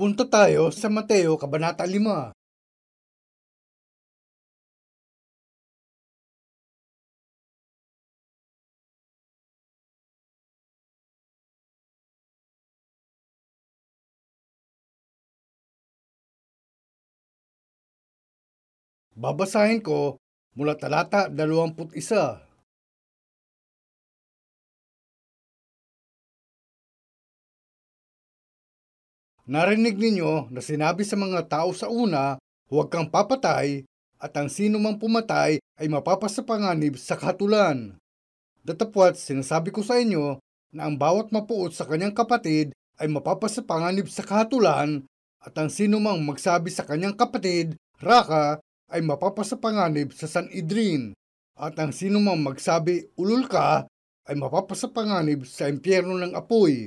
Punta tayo sa Mateo Kabanata 5. Babasahin ko mula talata 21. Narinig ninyo na sinabi sa mga tao sa una, huwag kang papatay, at ang sino mang pumatay ay mapapasapanganib sa kahatulan. Datapwat sinasabi ko sa inyo na ang bawat mapuot sa kanyang kapatid ay mapapasapanganib sa kahatulan, at ang sino mang magsabi sa kanyang kapatid, Raka, ay mapapasapanganib sa Sanhedrin, at ang sino mang magsabi, ulul ka, ay mapapasapanganib sa impyerno ng apoy.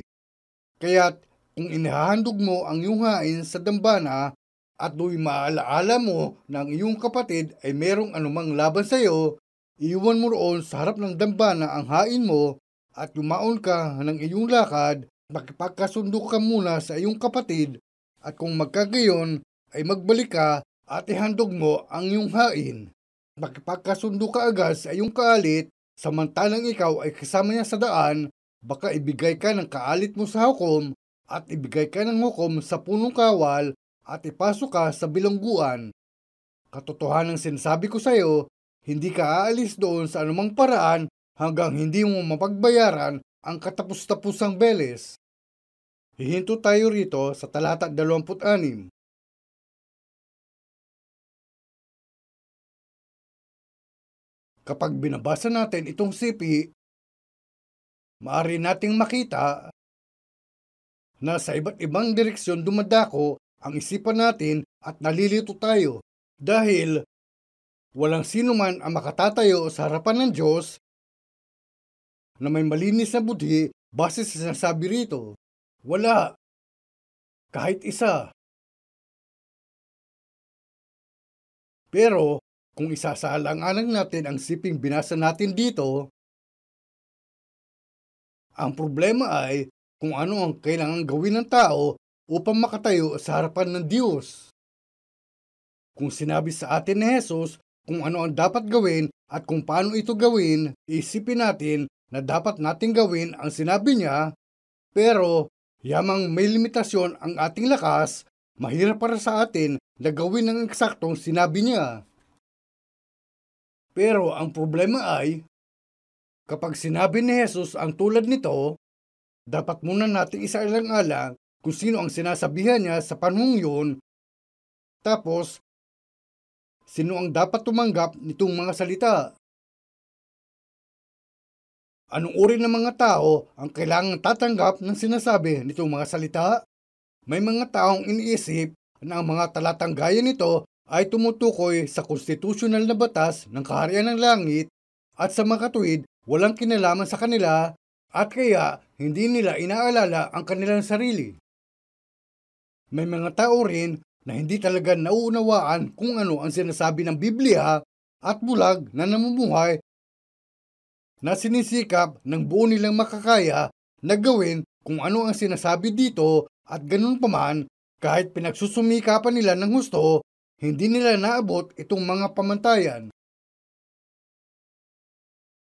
Kaya't kung inihahandog mo ang iyong hain sa dambana at do'y maalaala mo na ang iyong kapatid ay merong anumang laban sa iyo, iwan mo roon sa harap ng dambana ang hain mo at lumaon ka ng iyong lakad, makipagkasundo ka muna sa iyong kapatid, at kung magkagayon ay magbalik ka at ihandog mo ang iyong hain. Makipagkasundo ka agad sa iyong kaalit, samantalang ikaw ay kasama niya sa daan, baka ibigay ka ng kaalit mo sa hukom at ibigay ka ng hukom sa punong kawal at ipasok ka sa bilangguan. Katotohanan sinasabi ko sa iyo, hindi ka aalis doon sa anumang paraan hanggang hindi mo mapagbayaran ang katapus-tapusang beles. Hihinto tayo rito sa talata 26. Kapag binabasa natin itong sipi, maaari nating makita na sa iba't ibang direksyon dumadako ang isipan natin at nalilito tayo dahil walang sino man ang makatatayo sa harapan ng Diyos na may malinis na budhi base sa sinasabi rito. Wala. Kahit isa. Pero kung isasaalang-alang natin ang siping binasa natin dito, ang problema ay kung ano ang kailangan gawin ng tao upang makatayo sa harapan ng Diyos. Kung sinabi sa atin ni Jesus kung ano ang dapat gawin at kung paano ito gawin, isipin natin na dapat nating gawin ang sinabi niya, pero yamang may limitasyon ang ating lakas, mahirap para sa atin na gawin ang eksaktong sinabi niya. Pero ang problema ay, kapag sinabi ni Jesus ang tulad nito, dapat muna nating isaalang-alang kung sino ang sinasabihan niya sa panahong yun, tapos sino ang dapat tumanggap nitong mga salita. Anong uri ng mga tao ang kailangang tatanggap ng sinasabi nitong mga salita? May mga taong iniisip na ang mga talatang gaya nito ay tumutukoy sa konstitusyonal na batas ng kaharian ng langit at sa mga katuwid walang kinalaman sa kanila at kaya hindi nila inaalala ang kanilang sarili. May mga tao rin na hindi talaga nauunawaan kung ano ang sinasabi ng Biblia at bulag na namumuhay na sinisikap ng buo nilang makakaya na gawin kung ano ang sinasabi dito at ganun pa man, kahit pinagsusumikapan nila ng gusto, hindi nila naabot itong mga pamantayan.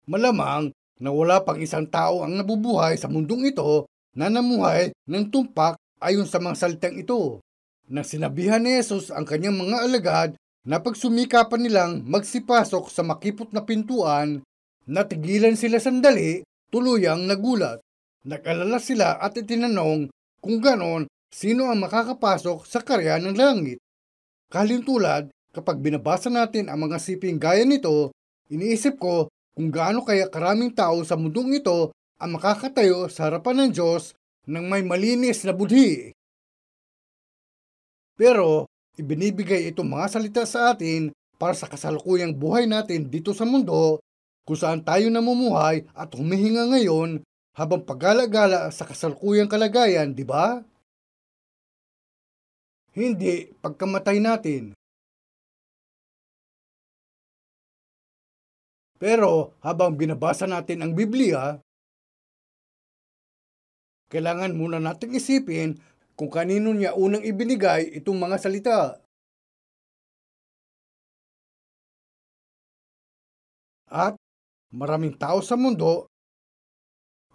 Malamang na wala pang isang tao ang nabubuhay sa mundong ito na namuhay ng tumpak ayon sa mga salitang ito. Nang sinabihan ni Jesus ang kanyang mga alagad na pagsumikapan nilang magsipasok sa makipot na pintuan, natigilan sila sandali, tuluyang nagulat. Nag-alala sila at itinanong kung ganon sino ang makakapasok sa karya ng langit. Kalintulad, kapag binabasa natin ang mga siping gaya nito, iniisip ko kung gaano kaya karaming tao sa mundong ito ang makakatayo sa harapan ng Diyos ng may malinis na budhi. Pero ibinibigay itong mga salita sa atin para sa kasalukuyang buhay natin dito sa mundo kung saan tayo namumuhay at humihinga ngayon habang paggala-gala sa kasalukuyang kalagayan, di ba? Hindi pagkamatay natin. Pero habang binabasa natin ang Biblia, kailangan muna nating isipin kung kanino niya unang ibinigay itong mga salita. At maraming tao sa mundo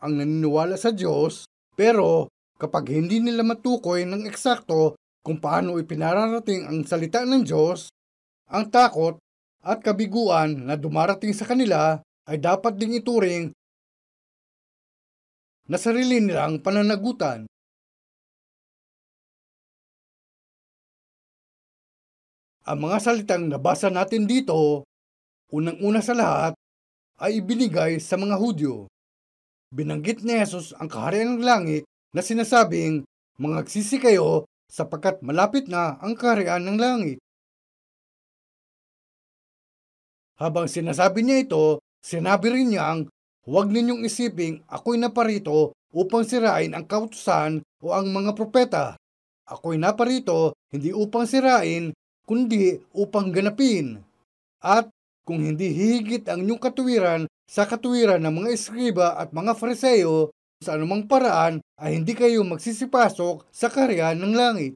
ang naniniwala sa Diyos, pero kapag hindi nila matukoy ng eksakto kung paano ipinararating ang salita ng Diyos, ang takot at kabiguan na dumarating sa kanila ay dapat ding ituring na sarili nilang pananagutan. Ang mga salitang nabasa natin dito, unang-una sa lahat, ay ibinigay sa mga Hudyo. Binanggit ni Jesus ang kaharian ng langit na sinasabing, "Mangagsisi kayo sapagkat malapit na ang kaharian ng langit." Habang sinasabi niya ito, sinabi rin niyang, "Huwag ninyong isiping ako'y naparito upang sirain ang kautusan o ang mga propeta. Ako'y naparito hindi upang sirain, kundi upang ganapin. At kung hindi hihigit ang inyong katuwiran sa katuwiran ng mga eskriba at mga Fariseo, sa anumang paraan ay hindi kayo magsisipasok sa kaharian ng langit."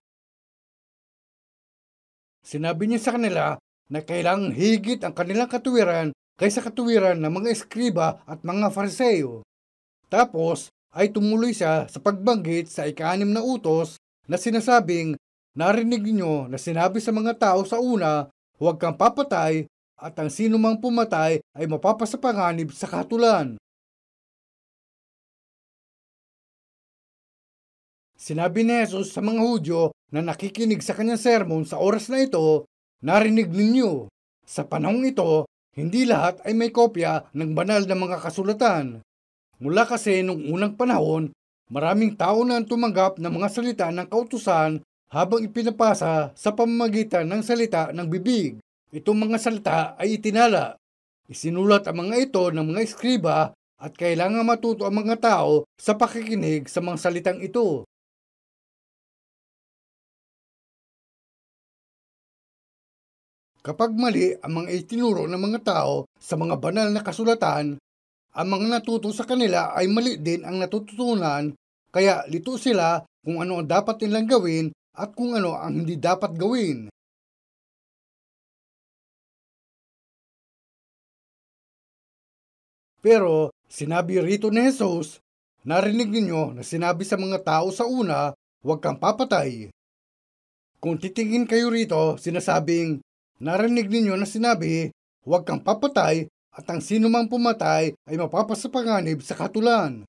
Sinabi niya sa kanila na kailangang higit ang kanilang katuwiran kaysa katuwiran ng mga eskriba at mga Fariseo. Tapos ay tumuloy siya sa pagbanggit sa ika-6 na utos na sinasabing, "Narinig niyo na sinabi sa mga tao sa una, huwag kang papatay, at ang sino mang pumatay ay mapapasapanganib sa kahatulan." Sinabi ni Jesus sa mga Hudyo na nakikinig sa kanyang sermon sa oras na ito, "Narinig ninyo." Sa panahong ito, hindi lahat ay may kopya ng banal na mga kasulatan. Mula kasi nung unang panahon, maraming tao na ang tumanggap ng mga salita ng kautusan habang ipinapasa sa pamamagitan ng salita ng bibig. Itong mga salita ay itinala. Isinulat ang mga ito ng mga eskriba at kailangan matuto ang mga tao sa pakikinig sa mga salitang ito. Kapag mali ang mga itinuro ng mga tao sa mga banal na kasulatan, ang mga natuto sa kanila ay mali din ang natututunan, kaya lito sila kung ano ang dapat nilang gawin at kung ano ang hindi dapat gawin. Pero sinabi rito ni Jesus, "Narinig ninyo na sinabi sa mga tao sa una, huwag kang papatay." Kung titingin kayo rito, sinasabing, "Narinig ninyo na sinabi, huwag kang papatay, at ang sino mang pumatay ay mapapasapanganib sa katulan."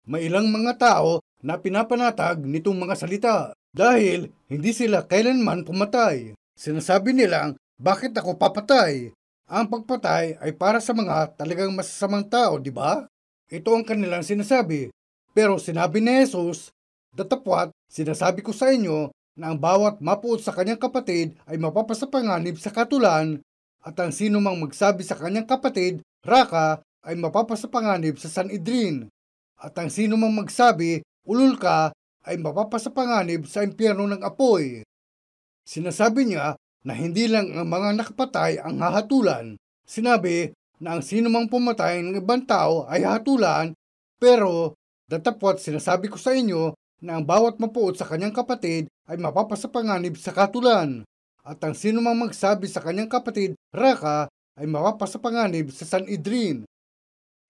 May ilang mga tao na pinapanatag nitong mga salita dahil hindi sila kailanman pumatay. Sinasabi nilang, "Bakit ako papatay?" Ang pagpatay ay para sa mga talagang masasamang tao, di ba? Ito ang kanilang sinasabi. Pero sinabi ni Jesus, "Datapwat, sinasabi ko sa inyo na ang bawat mapuot sa kanyang kapatid ay mapapasapanganib sa katulan, at ang sino mang magsabi sa kanyang kapatid, 'Raka,' ay mapapasapanganib sa Sanhedrin. At ang sino mang magsabi, 'Ulol ka,' ay mapapasapanganib sa impyerno ng apoy." Sinasabi niya na hindi lang ang mga nakapatay ang hahatulan. Sinabi na ang sino mang pumatay ng ibang tao ay hahatulan, pero datapwat sinasabi ko sa inyo na ang bawat mapuot sa kanyang kapatid ay mapapasapanganib sa katulan. At ang sino mang magsabi sa kanyang kapatid, "Raka," ay mapapasapanganib sa Sanhedrin.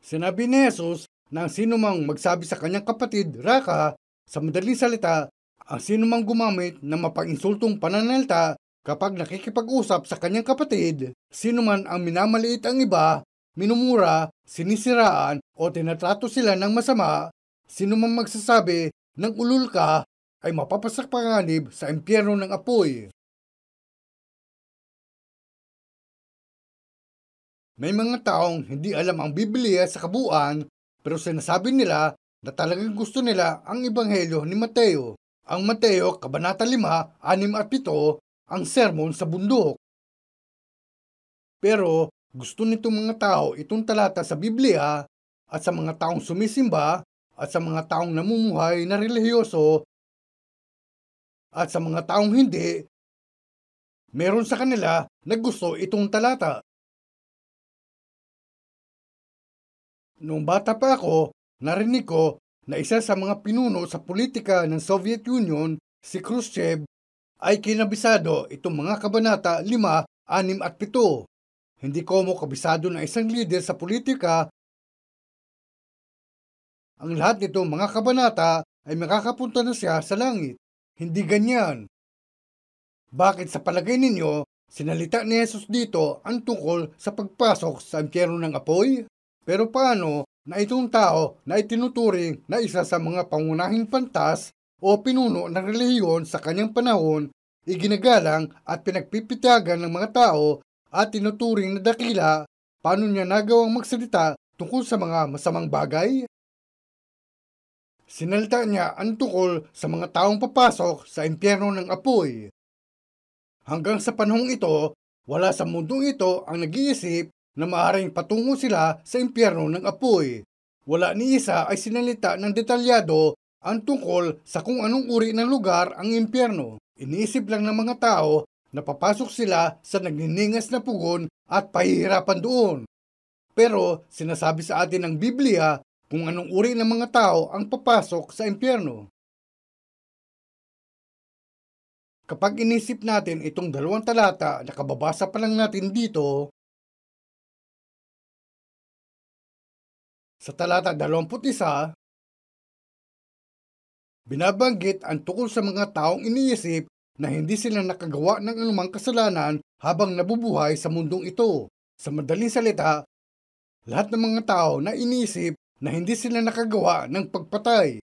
Sinabi ni Jesus na ang sino mang magsabi sa kanyang kapatid, "Raka," sa madaling salita, ang sino mang gumamit ng mapang-insultong pananalita kapag nakikipag-usap sa kanyang kapatid, sino man ang minamaliit ang iba, minumura, sinisiraan o tinatrato sila ng masama, sino mang magsasabi ng "ulul ka," ay mapapasapanganib sa impyerno ng apoy. May mga taong hindi alam ang Biblia sa kabuuan, pero sinasabi nila na talagang gusto nila ang Ebanghelyo ni Mateo. Ang Mateo, Kabanata 5, 6 at 7, ang sermon sa bundok. Pero gusto nitong mga tao itong talata sa Biblia, at sa mga taong sumisimba at sa mga taong namumuhay na relihiyoso at sa mga taong hindi, meron sa kanila na gusto itong talata. Noong bata pa ako, narinig ko na isa sa mga pinuno sa politika ng Soviet Union, si Khrushchev, ay kinabisado itong mga kabanata 5, 6 at 7. Hindi ko mo kabisado ng isang leader sa politika. Ang lahat nitong mga kabanata ay makakapunta na siya sa langit. Hindi ganyan. Bakit sa palagay ninyo, sinalita ni Jesus dito ang tungkol sa pagpasok sa impyerno ng apoy? Pero paano na itong tao na itinuturing na isa sa mga pangunahing pantas o pinuno ng relihiyon sa kanyang panahon, iginagalang at pinagpipitagan ng mga tao at tinuturing na dakila, paano niya nagawang magsalita tungkol sa mga masamang bagay? Sinalita niya ang tungkol sa mga taong papasok sa impyerno ng apoy. Hanggang sa panahong ito, wala sa mundong ito ang nag-iisip na maaaring patungo sila sa impyerno ng apoy. Wala ni isa ay sinalita ng detalyado ang tungkol sa kung anong uri ng lugar ang impyerno. Iniisip lang ng mga tao na papasok sila sa nagniningas na pugon at pahihirapan doon. Pero sinasabi sa atin ng Biblia kung anong uri ng mga tao ang papasok sa impyerno. Kapag inisip natin itong 2 talata na kababasa pa lang natin dito, sa talata 21, binabanggit ang tungkol sa mga taong iniisip na hindi sila nakagawa ng anumang kasalanan habang nabubuhay sa mundong ito. Sa madaling salita, lahat ng mga tao na iniisip na hindi sila nakagawa ng pagpatay.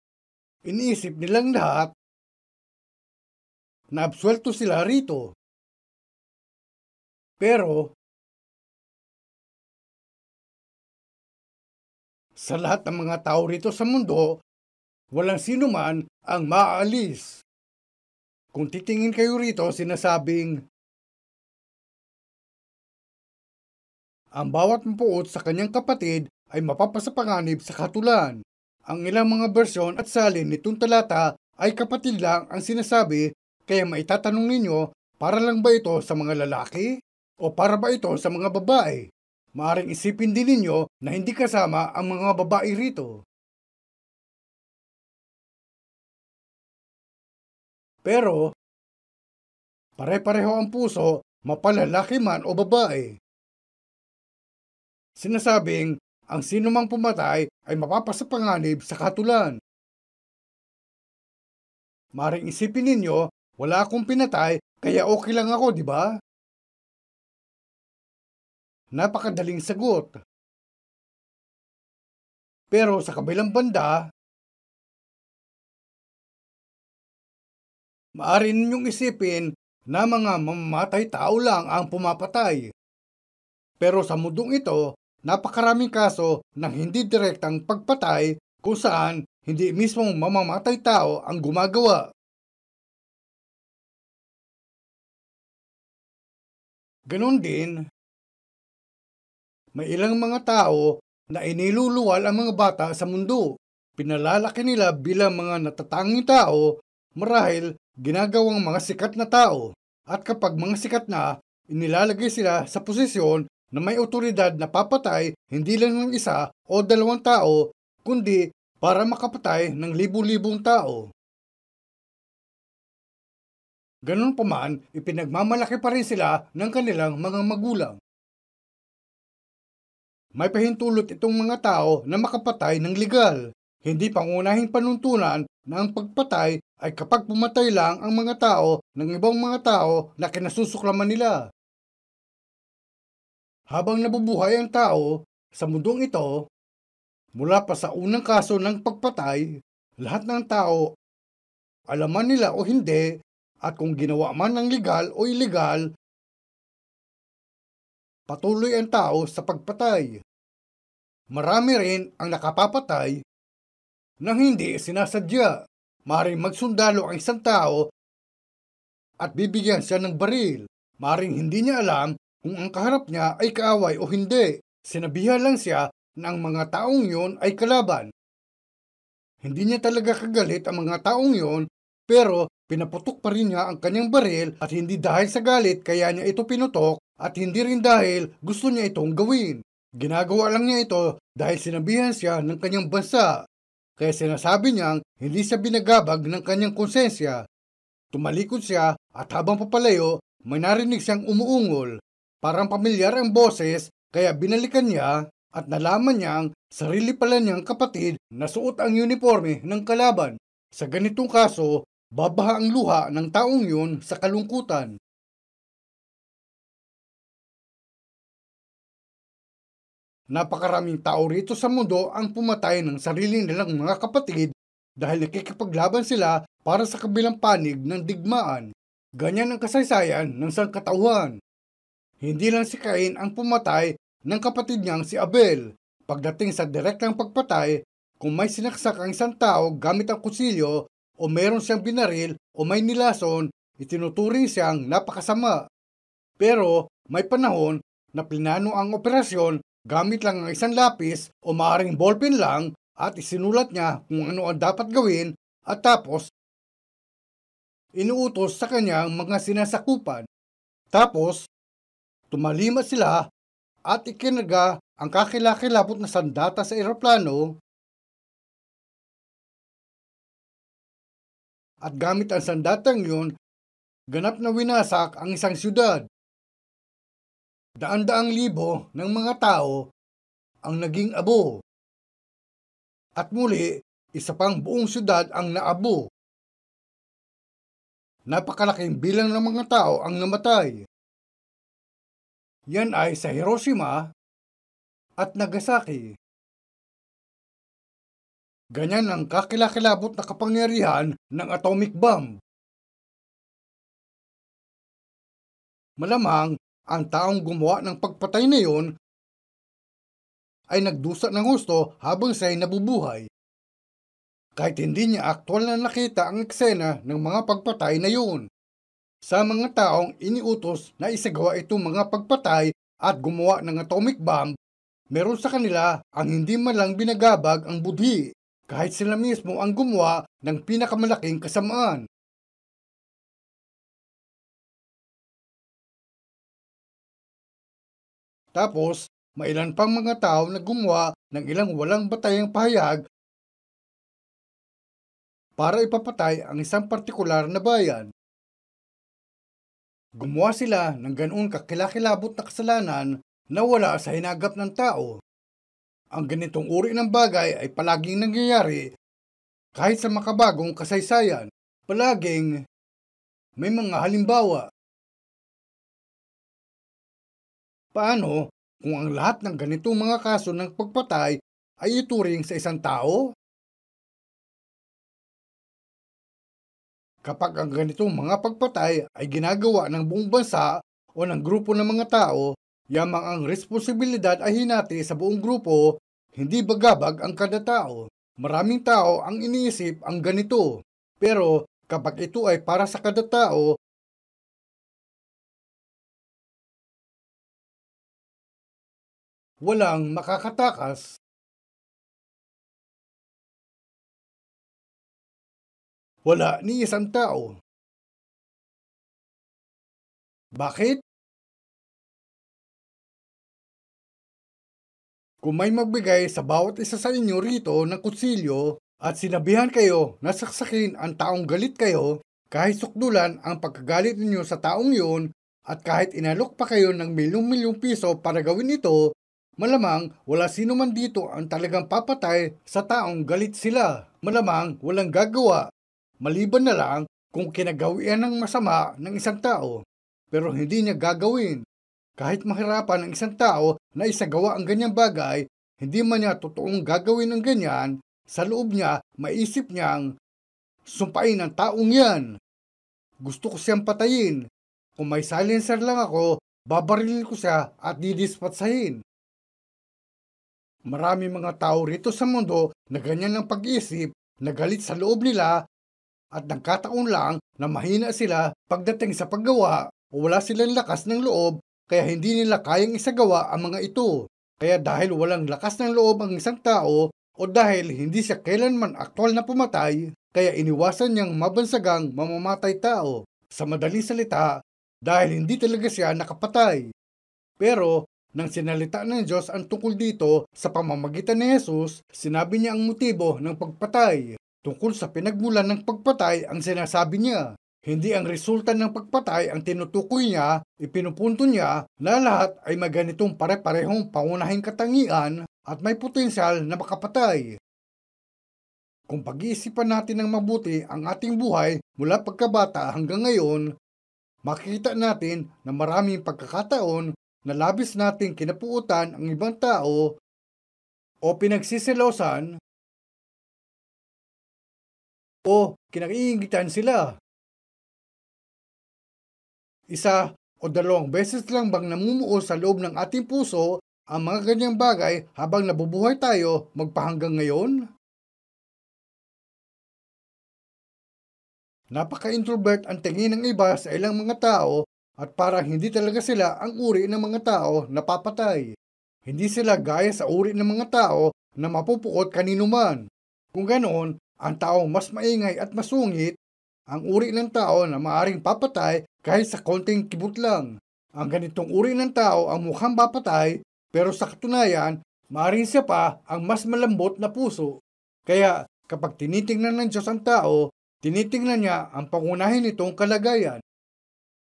Iniisip nilang lahat na absuelto sila rito. Pero, sa lahat ng mga tao rito sa mundo, walang sino man ang maaalis. Kung titingin kayo rito, sinasabing, ang bawat mapuot sa kanyang kapatid ay mapapasapanganib sa katulan. Ang ilang mga bersyon at salin nitong talata ay kapatid lang ang sinasabi, kaya maitatanong ninyo, para lang ba ito sa mga lalaki? O para ba ito sa mga babae? Maaring isipin din ninyo na hindi kasama ang mga babae rito. Pero, pare-pareho ang puso, mapalalaki man o babae. Sinasabing, ang sino mang pumatay ay mapapasapanganib sa katulan. Maring isipin ninyo, wala akong pinatay, kaya okay lang ako, di ba? Napakadaling sagot. Pero sa kabilang banda, maaari ninyong isipin na mga mamamatay tao lang ang pumapatay. Pero sa mundong ito, napakaraming kaso ng hindi direktang pagpatay kung saan hindi mismong mamamatay tao ang gumagawa. Ganon din, may ilang mga tao na iniluluwal ang mga bata sa mundo. Pinalalaki nila bilang mga natatanging tao, marahil ginagawang mga sikat na tao. At kapag mga sikat na, inilalagay sila sa posisyon na may otoridad na papatay hindi lang ng isa o 2 tao, kundi para makapatay ng libu-libong tao. Ganun pa man, ipinagmamalaki pa rin sila ng kanilang mga magulang. May pahintulot itong mga tao na makapatay ng legal. Hindi pangunahing panuntunan na ang pagpatay ay kapag pumatay lang ang mga tao ng ibang mga tao na kinasusuklaman nila. Habang nabubuhay ang tao sa mundong ito, mula pa sa unang kaso ng pagpatay, lahat ng tao, alaman nila o hindi, at kung ginawa man ng legal o illegal, patuloy ang tao sa pagpatay. Marami rin ang nakapapatay nang hindi sinasadya. Maring magsundalo ang isang tao at bibigyan siya ng baril. Maring hindi niya alam kung ang kaharap niya ay kaaway o hindi. Sinabihan lang siya na ang mga taong yon ay kalaban. Hindi niya talaga kagalit ang mga taong yon, pero pinaputok pa rin niya ang kanyang baril at hindi dahil sa galit kaya niya ito pinutok at hindi rin dahil gusto niya itong gawin. Ginagawa lang niya ito dahil sinabihan siya ng kanyang bansa. kaya sinasabi niyang hindi siya binagabag ng kanyang konsensya. Tumalikod siya at habang papalayo, may narinig siyang umuungol. Parang pamilyar ang boses kaya binalikan niya at nalaman niyang sarili pala niyang kapatid na suot ang uniforme ng kalaban. Sa ganitong kaso, babaha ang luha ng taong yun sa kalungkutan. Napakaraming tao rito sa mundo ang pumatay ng sarili nilang mga kapatid dahil nakikipaglaban sila para sa kabilang panig ng digmaan. Ganyan ang kasaysayan ng sangkatauhan. Hindi lang si Cain ang pumatay ng kapatid niyang si Abel. Pagdating sa direktang pagpatay, kung may sinaksak ang isang tao gamit ang kutsilyo o meron siyang binaril o may nilason, itinuturing siyang napakasama. Pero may panahon na plinano ang operasyon gamit lang ang isang lapis o maaaring ballpen lang at isinulat niya kung ano ang dapat gawin at tapos inuutos sa kanyang mga sinasakupan. Tapos, tumalima sila at ikinaga ang kakilakilabot na sandata sa eroplano at gamit ang sandatang yun, ganap na winasak ang isang syudad. Daan-daang libo ng mga tao ang naging abo. At muli, isa pang buong syudad ang naabo. Napakalaking bilang ng mga tao ang namatay. Yan ay sa Hiroshima at Nagasaki. Ganyan ang kakilakilabot na kapangyarihan ng atomic bomb. Malamang ang taong gumawa ng pagpatay na yon ay nagdusa ng gusto habang siya'y nabubuhay. Kahit hindi niya aktwal na nakita ang eksena ng mga pagpatay na yun. Sa mga taong iniutos na isagawa itong mga pagpatay at gumawa ng atomic bomb, meron sa kanila ang hindi man lang binagabag ang budhi, kahit sila mismo ang gumawa ng pinakamalaking kasamaan. Tapos, mailan pang mga tao na gumawa ng ilang walang batayang pahayag para ipapatay ang isang partikular na bayan. Gumawa sila ng ganoon kakilakilabot na kasalanan na wala sa hinagap ng tao. Ang ganitong uri ng bagay ay palaging nangyayari kahit sa makabagong kasaysayan. Palaging may mga halimbawa. Paano kung ang lahat ng ganitong mga kaso ng pagpatay ay ituring sa isang tao? Kapag ang ganitong mga pagpatay ay ginagawa ng buong bansa o ng grupo ng mga tao, yamang ang responsibilidad ay hinati sa buong grupo, hindi bagabag ang kada tao. Maraming tao ang iniisip ang ganito, pero kapag ito ay para sa kada tao, walang makakatakas. Wala ni isang tao. Bakit? Kung may magbigay sa bawat isa sa inyo rito ng kutsilyo at sinabihan kayo na saksakin ang taong galit kayo, kahit sukdulan ang pagkagalit ninyo sa taong yun at kahit inalok pa kayo ng milyong-milyong piso para gawin ito, malamang wala sino man dito ang talagang papatay sa taong galit sila. Malamang walang gagawa, maliban na lang kung kinagawian ng masama ng isang tao, pero hindi niya gagawin. Kahit mahirapan ang isang tao na isagawa ang ganyang bagay, hindi man niya totoong gagawin ang ganyan, sa loob niya maisip niyang sumpain ang taong yan. Gusto ko siyang patayin. Kung may silencer lang ako, babarilin ko siya at didispatsahin. Marami mga tao rito sa mundo na ganyan ang pag-iisip, na galit sa loob nila at nagkataon lang na mahina sila pagdating sa paggawa o wala silang lakas ng loob kaya hindi nila kayang isagawa ang mga ito. Kaya dahil walang lakas ng loob ang isang tao o dahil hindi siya kailanman aktwal na pumatay, kaya iniwasan niyang mabansagang mamamatay tao. Sa madaling salita, dahil hindi talaga siya nakapatay. Pero Nang sinalita ng Diyos ang tungkol dito sa pamamagitan ni Jesus, sinabi niya ang motibo ng pagpatay. Tungkol sa pinagmulan ng pagpatay ang sinasabi niya. Hindi ang resulta ng pagpatay ang tinutukoy niya, ipinupunto niya na lahat ay may ganitong pare-parehong pangunahing katangian at may potensyal na makapatay. Kung pag-iisipan natin ng mabuti ang ating buhay mula pagkabata hanggang ngayon, makikita natin na maraming pagkakataon na labis nating kinapuutan ang ibang tao o pinagsisilosan o kinaiingitan sila. Isa o dalawang beses lang bang namumuo sa loob ng ating puso ang mga ganyang bagay habang nabubuhay tayo magpahanggang ngayon? Napaka-introvert ang tingin ng iba sa ilang mga tao at parang hindi talaga sila ang uri ng mga tao na papatay. Hindi sila gaya sa uri ng mga tao na mapupuot kanino man. Kung ganoon, ang taong mas maingay at masungit, ang uri ng tao na maaring papatay kahit sa konting kibot lang. Ang ganitong uri ng tao ang mukhang papatay pero sa katunayan, maaring siya pa ang mas malambot na puso. Kaya kapag tinitingnan ng Diyos ang tao, tinitingnan niya ang pangunahin nitong kalagayan.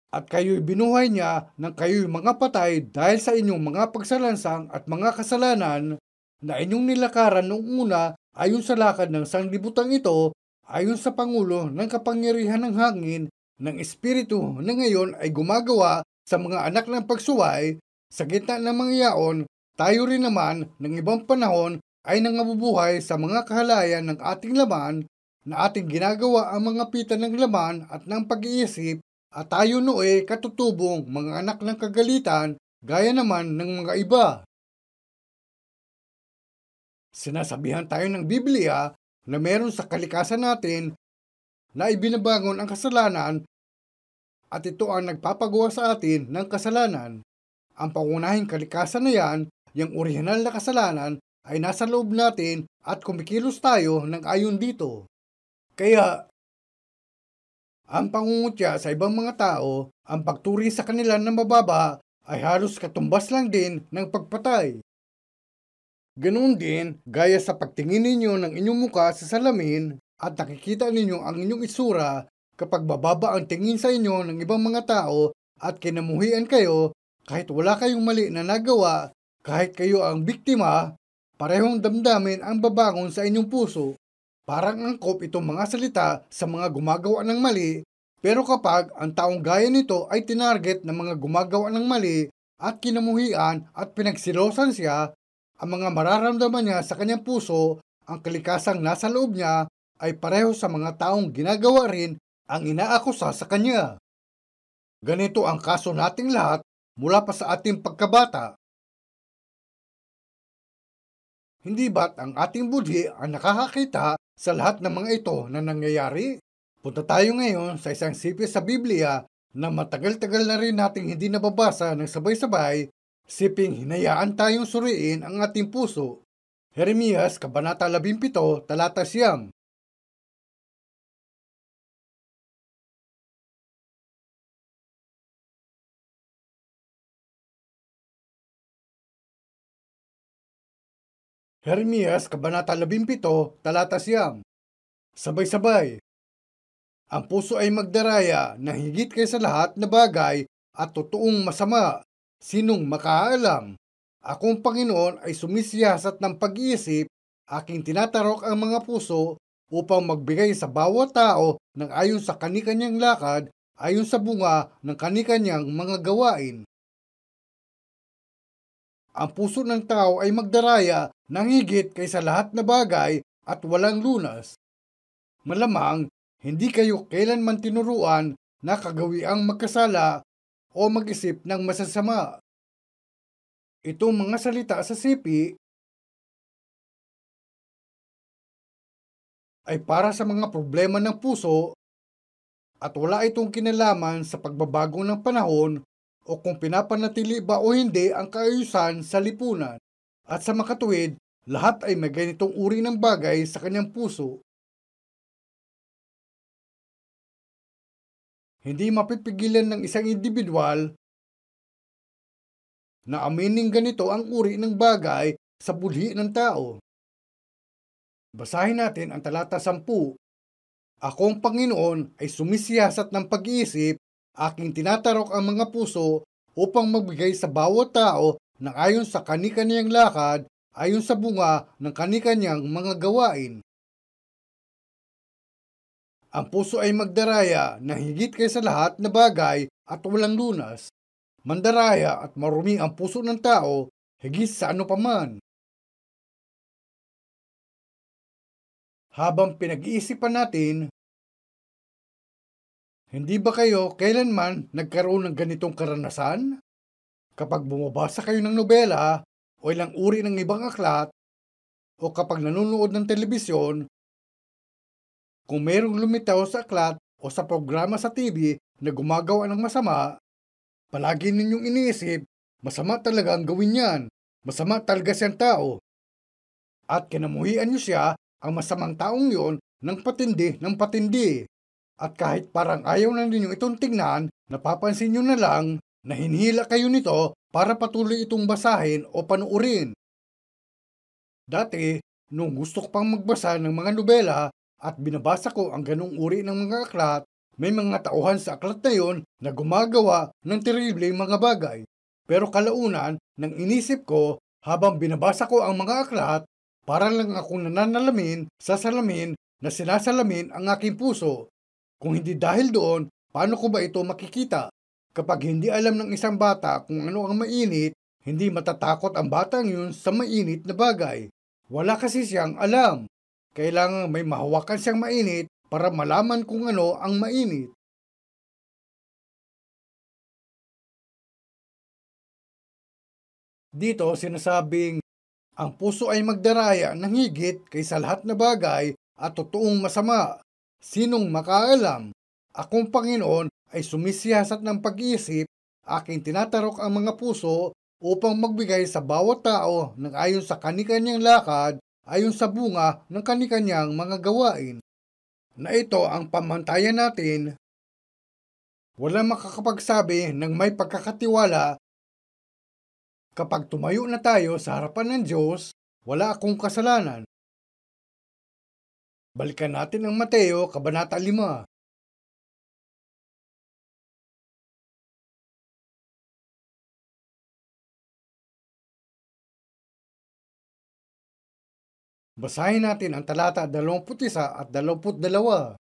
At kayo'y binuhay niya ng kayo'y mga patay dahil sa inyong mga pagsalansang at mga kasalanan na inyong nilakaran noong una ayon sa lakad ng sanglibutang ito, ayon sa pangulo ng kapangyarihan ng hangin ng espiritu na ngayon ay gumagawa sa mga anak ng pagsuway. Sa gitna ng mga yaon, tayo rin naman ng ibang panahon ay nangabubuhay sa mga kahalayan ng ating laman na ating ginagawa ang mga pita ng laman at ng pag-iisip at tayo nooy katutubong mga anak ng kagalitan gaya naman ng mga iba. Sinasabihan tayo ng Biblia na meron sa kalikasan natin na ibinabangon ang kasalanan at ito ang nagpapagawa sa atin ng kasalanan. Ang pangunahing kalikasan na yan, yung orihinal na kasalanan, ay nasa loob natin at kumikilos tayo ng ayon dito. Kaya, ang pangungutya sa ibang mga tao, ang pagturi sa kanila ng mababa, ay halos katumbas lang din ng pagpatay. Ganoon din, gaya sa pagtingin ninyo ng inyong muka sa salamin at nakikita ninyo ang inyong isura kapag bababa ang tingin sa inyo ng ibang mga tao at kinamuhian kayo kahit wala kayong mali na nagawa, kahit kayo ang biktima, parehong damdamin ang babangon sa inyong puso. Parang angkop itong mga salita sa mga gumagawa ng mali, pero kapag ang taong gaya nito ay tinarget ng mga gumagawa ng mali at kinamuhian at pinagsilosan siya, ang mga mararamdaman niya sa kanyang puso, ang kalikasang nasa loob niya, ay pareho sa mga taong ginagawa rin ang inaakusa sa kanya. Ganito ang kaso nating lahat mula pa sa ating pagkabata. Hindi ba't ang ating budhi ang nakakakita sa lahat ng mga ito na nangyayari? Punta tayo ngayon sa isang sipil sa Biblia na matagal-tagal na rin nating hindi nababasa ng sabay-sabay, siping hinayaan tayong suriin ang ating puso. Jeremias, Kabanata 17, Talata 9. Jeremias, Kabanata 17, Talata 9. Sabay-sabay. Ang puso ay magdaraya na higit kaysa lahat na bagay at totoong masama. Sinong makaalam? Akong Panginoon ay sumisiyasat ng pag-iisip, aking tinatarok ang mga puso upang magbigay sa bawat tao ng ayon sa kani-kanyang lakad, ayon sa bunga ng kani-kanyang mga gawain. Ang puso ng tao ay magdaraya ng higit kaysa lahat na bagay at walang lunas. Malamang, hindi kayo kailanman tinuruan na kagawiang magkasala o mag-isip ng masasama. Itong mga salita sa sipi ay para sa mga problema ng puso at wala itong kinalaman sa pagbabago ng panahon o kung pinapanatili ba o hindi ang kaayusan sa lipunan. At sa makatuwid, lahat ay may ganitong uri ng bagay sa kanyang puso. Hindi mapipigilan ng isang individual na aminin ganito ang uri ng bagay sa budhi ng tao. Basahin natin ang talata 10. Akong Panginoon ay sumisiyasat ng pag-iisip, aking tinatarok ang mga puso upang magbigay sa bawat tao ng ayon sa kani-kaniyang lakad, ayon sa bunga ng kani-kaniyang mga gawain. Ang puso ay magdaraya na higit kaysa lahat na bagay at walang lunas. Mandaraya at marumi ang puso ng tao higit sa ano paman. Habang pinag-iisipan natin, hindi ba kayo kailanman nagkaroon ng ganitong karanasan? Kapag bumabasa kayo ng nobela o ilang uri ng ibang aklat o kapag nanonood ng telebisyon, kung mayroong lumitaw sa aklat o sa programa sa TV na gumagawa ng masama, palagi ninyong iniisip, masama talaga ang gawin yan, masama talaga siyang tao. At kinamuhian niyo siya, ang masamang taong yon, ng patindi. At kahit parang ayaw na ninyo itong tingnan, napapansin nyo na lang na hinihila kayo nito para patuloy itong basahin o panuurin. Dati, nung gusto ko pang magbasa ng mga nobela at binabasa ko ang ganong uri ng mga aklat, may mga tauhan sa aklat na yon na gumagawa ng terribleng mga bagay. Pero kalaunan, nang inisip ko habang binabasa ko ang mga aklat, para lang akong nananalamin sa salamin na sinasalamin ang aking puso. Kung hindi dahil doon, paano ko ba ito makikita? Kapag hindi alam ng isang bata kung ano ang mainit, hindi matatakot ang batang yun sa mainit na bagay. Wala kasi siyang alam. Kailangan may mahawakan siyang mainit para malaman kung ano ang mainit. Dito sinasabing, ang puso ay magdaraya ng higit kaysa lahat na bagay at totoong masama. Sinong makaalam? Akong Panginoon ay sumisiyasat ng pag-iisip, aking tinatarok ang mga puso upang magbigay sa bawat tao ng ayon sa kani-kanyang lakad, ayon sa bunga ng kani-kanyang mga gawain. Na ito ang pamantayan natin, walang makakapagsabi ng may pagkakatiwala. Kapag tumayo na tayo sa harapan ng Diyos, wala akong kasalanan. Balikan natin ang Mateo, Kabanata 5. Basahin natin ang talata 21 at 22.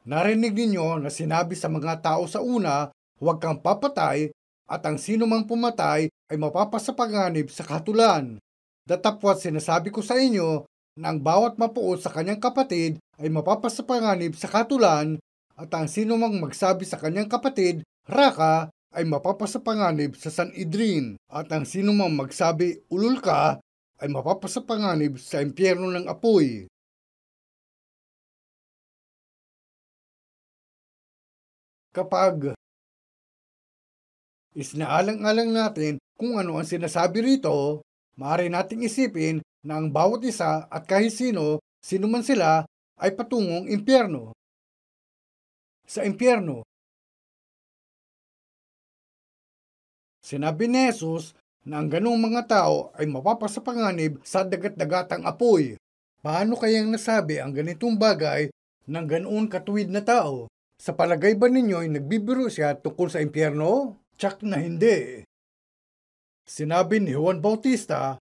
Narinig ninyo na sinabi sa mga tao sa una, huwag kang papatay, at ang sino mang pumatay ay mapapasapanganib sa kahatulan. Datapwat sinasabi ko sa inyo na ang bawat mapuot sa kanyang kapatid ay mapapasapanganib sa kahatulan, at ang sino mang magsabi sa kanyang kapatid, Raka, ay mapapasapanganib sa Sanhedrin, at ang sino mang magsabi, ulul ka, ay mapapasapanganib sa impyerno ng apoy. Kapag isnaalang-alang natin kung ano ang sinasabi rito, maaari nating isipin na ang bawat isa at kahit sino man sila, ay patungong impyerno. Sa impyerno, sinabi ni Jesus na ang ganong mga tao ay mapapasapanganib sa dagat-dagatang apoy. Paano kayang nasabi ang ganitong bagay ng ganoon katuwid na tao? Sa palagay ba ninyo ay nagbibiro siya tungkol sa impyerno? Tsak na hindi. Sinabi ni Juan Bautista,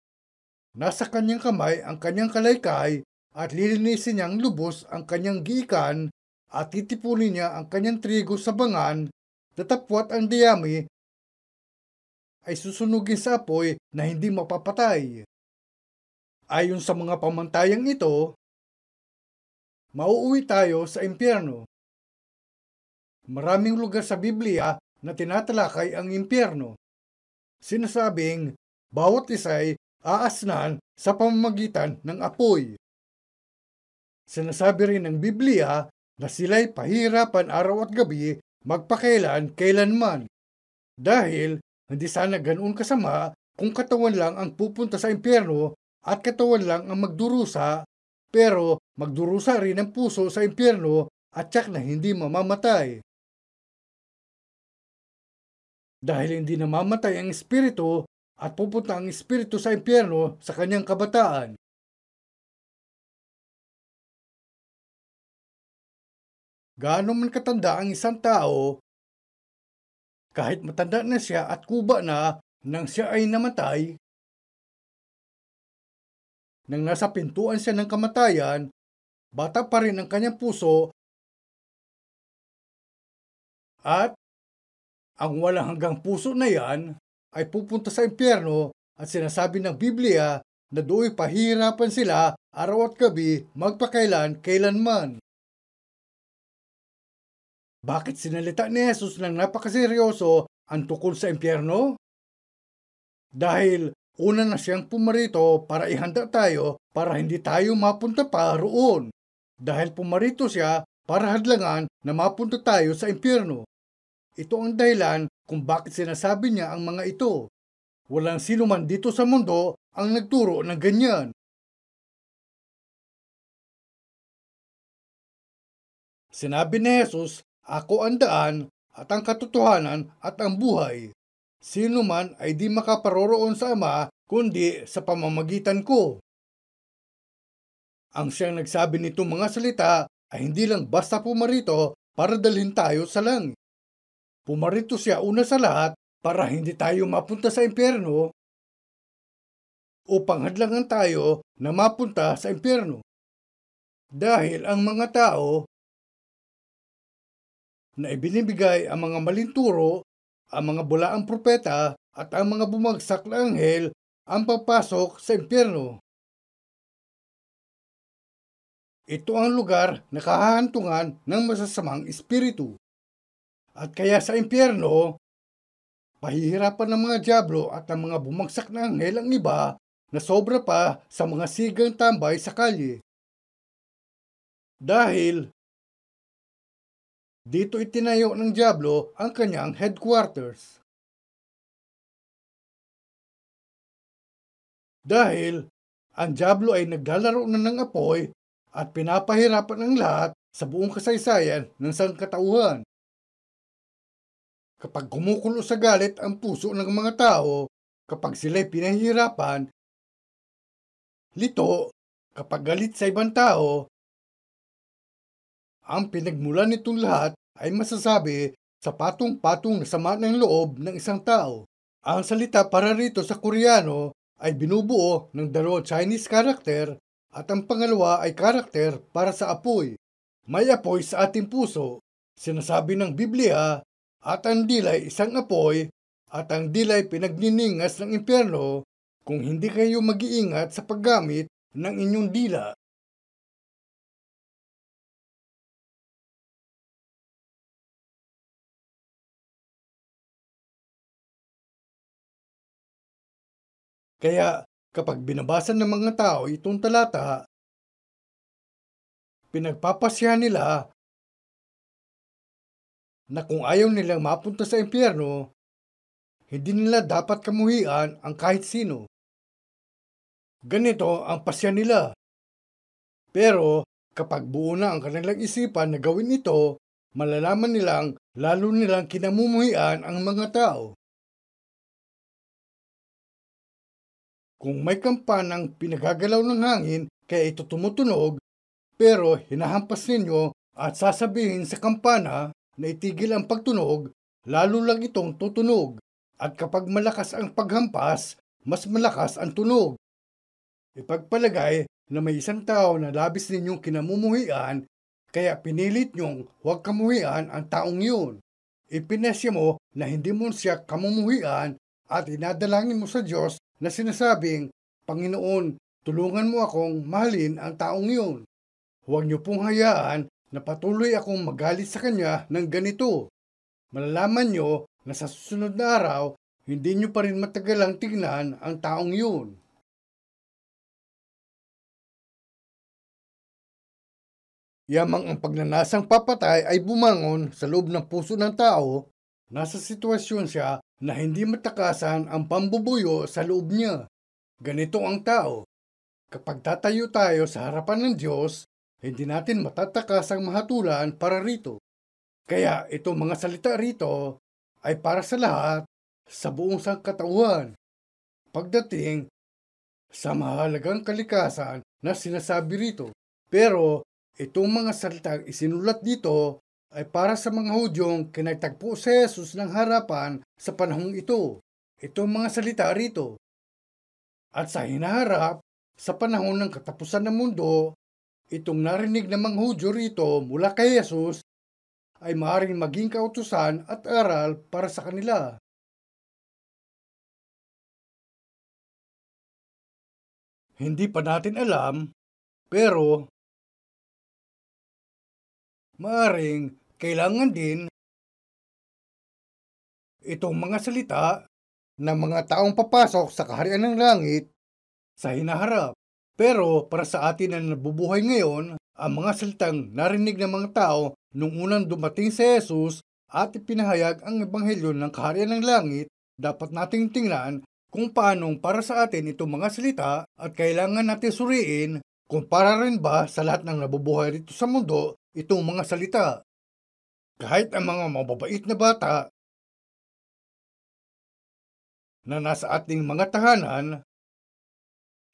nasa kanyang kamay ang kanyang kalaykay at lilinisin niyang lubos ang kanyang giikan at titipunin niya ang kanyang trigo sa bangan, datapwat ang diyami ay susunugin sa apoy na hindi mapapatay. Ayon sa mga pamantayang ito, mauuwi tayo sa impyerno. Maraming lugar sa Biblia na tinatalakay ang impyerno. Sinasabing, bawat isa'y aasnan sa pamamagitan ng apoy. Sinasabi rin ng Biblia na sila'y pahirapan araw at gabi kailanman. Dahil hindi sana ganoon kasama kung katawan lang ang pupunta sa impyerno at katawan lang ang magdurusa, pero magdurusa rin ang puso sa impyerno at tiyak na hindi mamamatay. Dahil hindi namamatay ang espiritu at pupunta ang espiritu sa impyerno sa kanyang kabataan. Gaano man katanda ang isang tao, kahit matanda na siya at kuba na nang siya ay namatay, nang nasa pintuan siya ng kamatayan, bata pa rin ang kanyang puso at ang walang hanggang puso na yan ay pupunta sa impyerno at sinasabi ng Biblia na do'y pahihirapan sila araw at gabi magpakailan kailanman. Bakit sinalita ni Jesus ng napakaseryoso ang tungkol sa impyerno? Dahil una na siyang pumarito para ihanda tayo para hindi tayo mapunta pa roon. Dahil pumarito siya para hadlangan na mapunta tayo sa impyerno. Ito ang dahilan kung bakit sinasabi niya ang mga ito. Walang sino man dito sa mundo ang nagturo ng ganyan. Sinabi ni Jesus, "Ako ang daan at ang katotohanan at ang buhay. Sino man ay di makaparoroon sa Ama kundi sa pamamagitan ko." Ang siyang nagsabi nito mga salita ay hindi lang basta pumarito para dalhin tayo sa langit. Pumarito siya una sa lahat para hindi tayo mapunta sa impyerno upang hadlangan tayo na mapunta sa impyerno. Dahil ang mga tao na ibinibigay ang mga maling turo, ang mga bulaang propeta at ang mga bumagsak na anghel ang papasok sa impyerno. Ito ang lugar na kahahantungan ng masasamang espiritu. At kaya sa impyerno, pahihirapan ng mga dyablo at ang mga bumagsak na anghel ang iba na sobra pa sa mga sigang tambay sa kalye. Dahil dito itinayo ng dyablo ang kanyang headquarters. Dahil ang dyablo ay naglalaro na ng apoy at pinapahirapan ang lahat sa buong kasaysayan ng sangkatauhan. Kapag kumukulo sa galit ang puso ng mga tao, kapag sila'y pinahihirapan, lito, kapag galit sa ibang tao, ang pinagmulan nitong lahat ay masasabi sa patong-patong na sama ng loob ng isang tao. Ang salita para rito sa Koreano ay binubuo ng dalawang Chinese character at ang pangalawa ay karakter para sa apoy. May apoy sa ating puso, sinasabi ng Biblia, at ang dilay isang apoy at ang dilay pinagniningas ng impyerno kung hindi kayo mag-iingat sa paggamit ng inyong dila. Kaya kapag binabasa ng mga tao itong talata, pinagpapasyahan nila na kung ayaw nilang mapunta sa impyerno, hindi nila dapat kamuhian ang kahit sino. Ganito ang pasya nila. Pero kapag buo na ang kanilang isipan na gawin ito, malalaman nilang lalo nilang kinamumuhian ang mga tao. Kung may kampanang pinagagalaw ng hangin kaya ito tumutunog, pero hinahampas ninyo at sasabihin sa kampana na itigil ang pagtunog, lalo lang itong tutunog. At kapag malakas ang paghampas, mas malakas ang tunog. Ipagpalagay na may isang tao na labis ninyong kinamumuhian, kaya pinilit nyong huwag kamuhian ang taong yun. Ipinasya mo na hindi mo siya kamumuhian at inadalangin mo sa Diyos na sinasabing, "Panginoon, tulungan mo akong mahalin ang taong yun." Huwag niyo pong hayaan na patuloy akong magalit sa kanya ng ganito. Malalaman niyo na sa susunod na araw, hindi niyo pa rin matagalang tignan ang taong yun. Yamang ang pagnanasang papatay ay bumangon sa loob ng puso ng tao, nasa sitwasyon siya na hindi matakasan ang pambubuyo sa loob niya. Ganito ang tao. Kapag tatayo tayo sa harapan ng Diyos, hindi natin matatakas ang mahatulan para rito. Kaya itong mga salita rito ay para sa lahat sa buong sangkatauhan. pagdating sa mahalagang kalikasan na sinasabi rito. Pero itong mga salitang isinulat dito ay para sa mga Hudyong kinagtagpo si Jesus ng harapan sa panahong ito. Itong mga salita rito. At sa hinaharap, sa panahon ng katapusan ng mundo, itong narinig ng mga Hudyo rito mula kay Jesus ay maaaring maging kautusan at aral para sa kanila. Hindi pa natin alam, pero maaaring kailangan din itong mga salita ng mga taong papasok sa kaharian ng langit sa hinaharap. Pero para sa atin na nabubuhay ngayon, ang mga salitang narinig ng mga tao nung unang dumating si Jesus at ipinahayag ang ebanghelyo ng kaharian ng langit, dapat nating tingnan kung paanong para sa atin itong mga salita at kailangan natin suriin kung para rin ba sa lahat ng nabubuhay rito sa mundo itong mga salita. Kahit ang mga mababait na bata na nasa ating mga tahanan,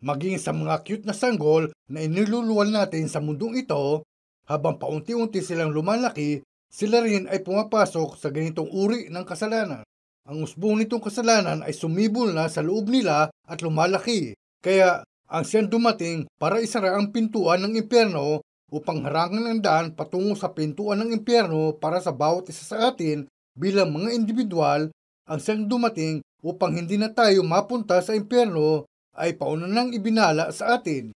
maging sa mga cute na sanggol na iniluluwal natin sa mundong ito, habang paunti-unti silang lumalaki, sila rin ay pumapasok sa ganitong uri ng kasalanan. Ang usbong nitong kasalanan ay sumibol na sa loob nila at lumalaki. Kaya ang siyang dumating para isara ang pintuan ng impyerno upang harangan ang daan patungo sa pintuan ng impyerno para sa bawat isa sa atin bilang mga individual. Ang siyang dumating upang hindi na tayo mapunta sa impyerno ay pauna nang ibinala sa atin.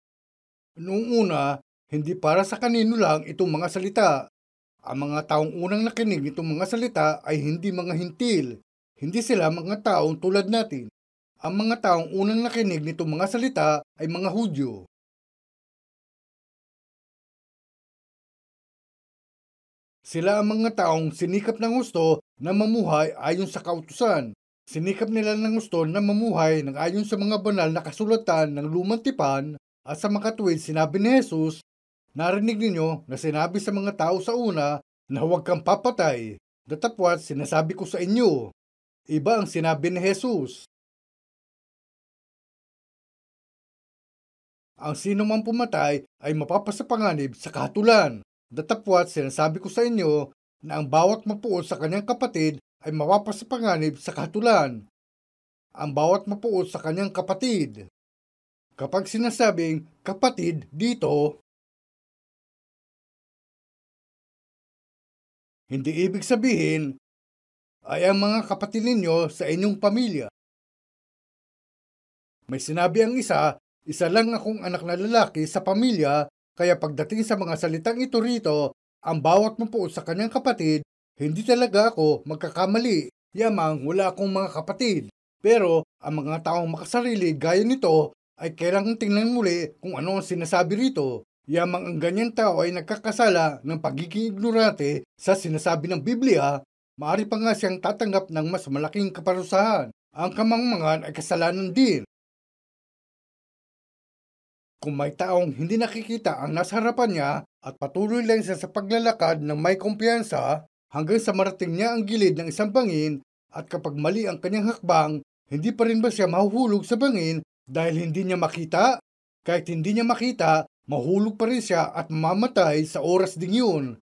Noong una, hindi para sa kanino lang itong mga salita. Ang mga taong unang nakinig nitong mga salita ay hindi mga hintil. Hindi sila mga taong tulad natin. Ang mga taong unang nakinig nitong mga salita ay mga Hudyo. Sila ang mga taong sinikap ng gusto na mamuhay ayon sa kautusan. Sinikap nila ng gusto na mamuhay ng ayon sa mga banal na kasulatan ng lumang tipan, at sa makatuwid sinabi ni Jesus, narinig ninyo na sinabi sa mga tao sa una na huwag kang papatay. Datapwat sinasabi ko sa inyo. Iba ang sinabi ni Jesus. Ang sino mang pumatay ay mapapasapanganib sa kahatulan. Datapwat sinasabi ko sa inyo na ang bawat mapuot sa kanyang kapatid ay mapapasapanganib sa kahatulan. Ang bawat mapuot sa kanyang kapatid. Kapag sinasabing kapatid dito, hindi ibig sabihin ay ang mga kapatid ninyo sa inyong pamilya. May sinabi ang isa lang akong anak na lalaki sa pamilya, kaya pagdating sa mga salitang ito rito, ang bawat mapuot sa kanyang kapatid, hindi talaga ako magkakamali. Yamang wala akong mga kapatid. Pero ang mga taong makasarili gaya nito ay kailangang tingnan muli kung ano ang sinasabi rito. Yamang ang ganyan tao ay nagkakasala ng pagiging ignorante sa sinasabi ng Biblia, maaari pa nga siyang tatanggap ng mas malaking kaparusahan. Ang kamangmangan ay kasalanan din. Kung may taong hindi nakikita ang nasa harapan niya at patuloy lang siya sa paglalakad ng may kumpiyansa hanggang sa marating niya ang gilid ng isang bangin, at kapag mali ang kanyang hakbang, hindi pa rin ba siya mahuhulog sa bangin dahil hindi niya makita? Kahit hindi niya makita, mahulog pa rin siya at mamamatay sa oras ding yun.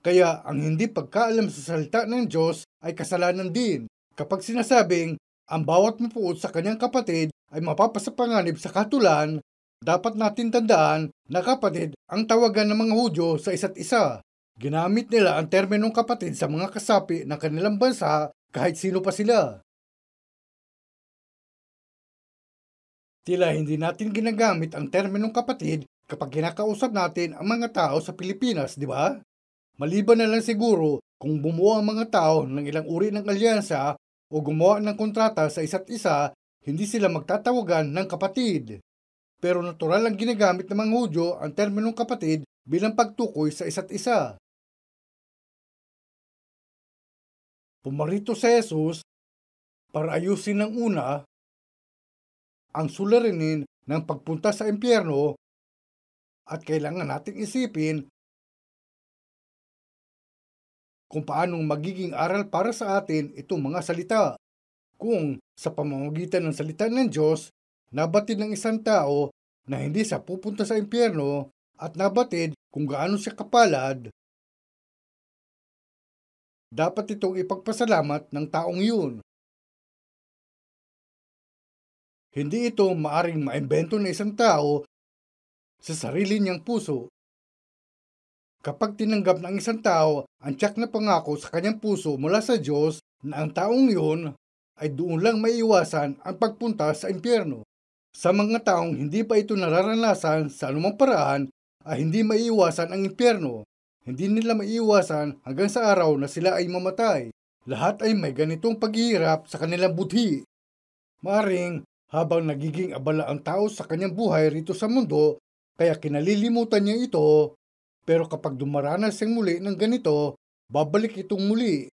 Kaya ang hindi pagkaalam sa salita ng Diyos ay kasalanan din. Kapag sinasabing ang bawat mapuot sa kanyang kapatid ay mapapasapanganib sa katulan, dapat natin tandaan na kapatid ang tawagan ng mga Hudyo sa isa't isa. Ginamit nila ang terminong kapatid sa mga kasapi ng kanilang bansa kahit sino pa sila. Tila hindi natin ginagamit ang terminong kapatid kapag kinakausap natin ang mga tao sa Pilipinas, di ba? Maliban na lang siguro kung bumuo ang mga tao ng ilang uri ng alyansa o gumawa ng kontrata sa isa't isa, hindi sila magtatawagan ng kapatid. Pero natural ang ginagamit ng mga Hudyo ang terminong kapatid bilang pagtukoy sa isa't isa. Pumarito si Jesus para ayusin ng una ang suliranin ng pagpunta sa impyerno, at kailangan nating isipin kung paanong magiging aral para sa atin itong mga salita. Kung sa pamamagitan ng salita ng Diyos, nabatid ng isang tao na hindi siya pupunta sa impyerno at nabatid kung gaano siya kapalad, dapat itong ipagpasalamat ng taong yun. Hindi ito maaring maimbento ng isang tao sa sarili niyang puso. Kapag tinanggap ng isang tao ang tiyak na pangako sa kanyang puso mula sa Diyos na ang taong yun ay doon lang maiiwasan ang pagpunta sa impyerno. Sa mga taong hindi pa ito nararanasan sa anumang paraan ay hindi maiiwasan ang impyerno. Hindi nila maiiwasan hanggang sa araw na sila ay mamatay. Lahat ay may ganitong paghihirap sa kanilang budhi. Maaring habang nagiging abala ang tao sa kanyang buhay rito sa mundo, kaya kinalilimutan niya ito, pero kapag dumaranas siyang muli ng ganito, babalik itong muli.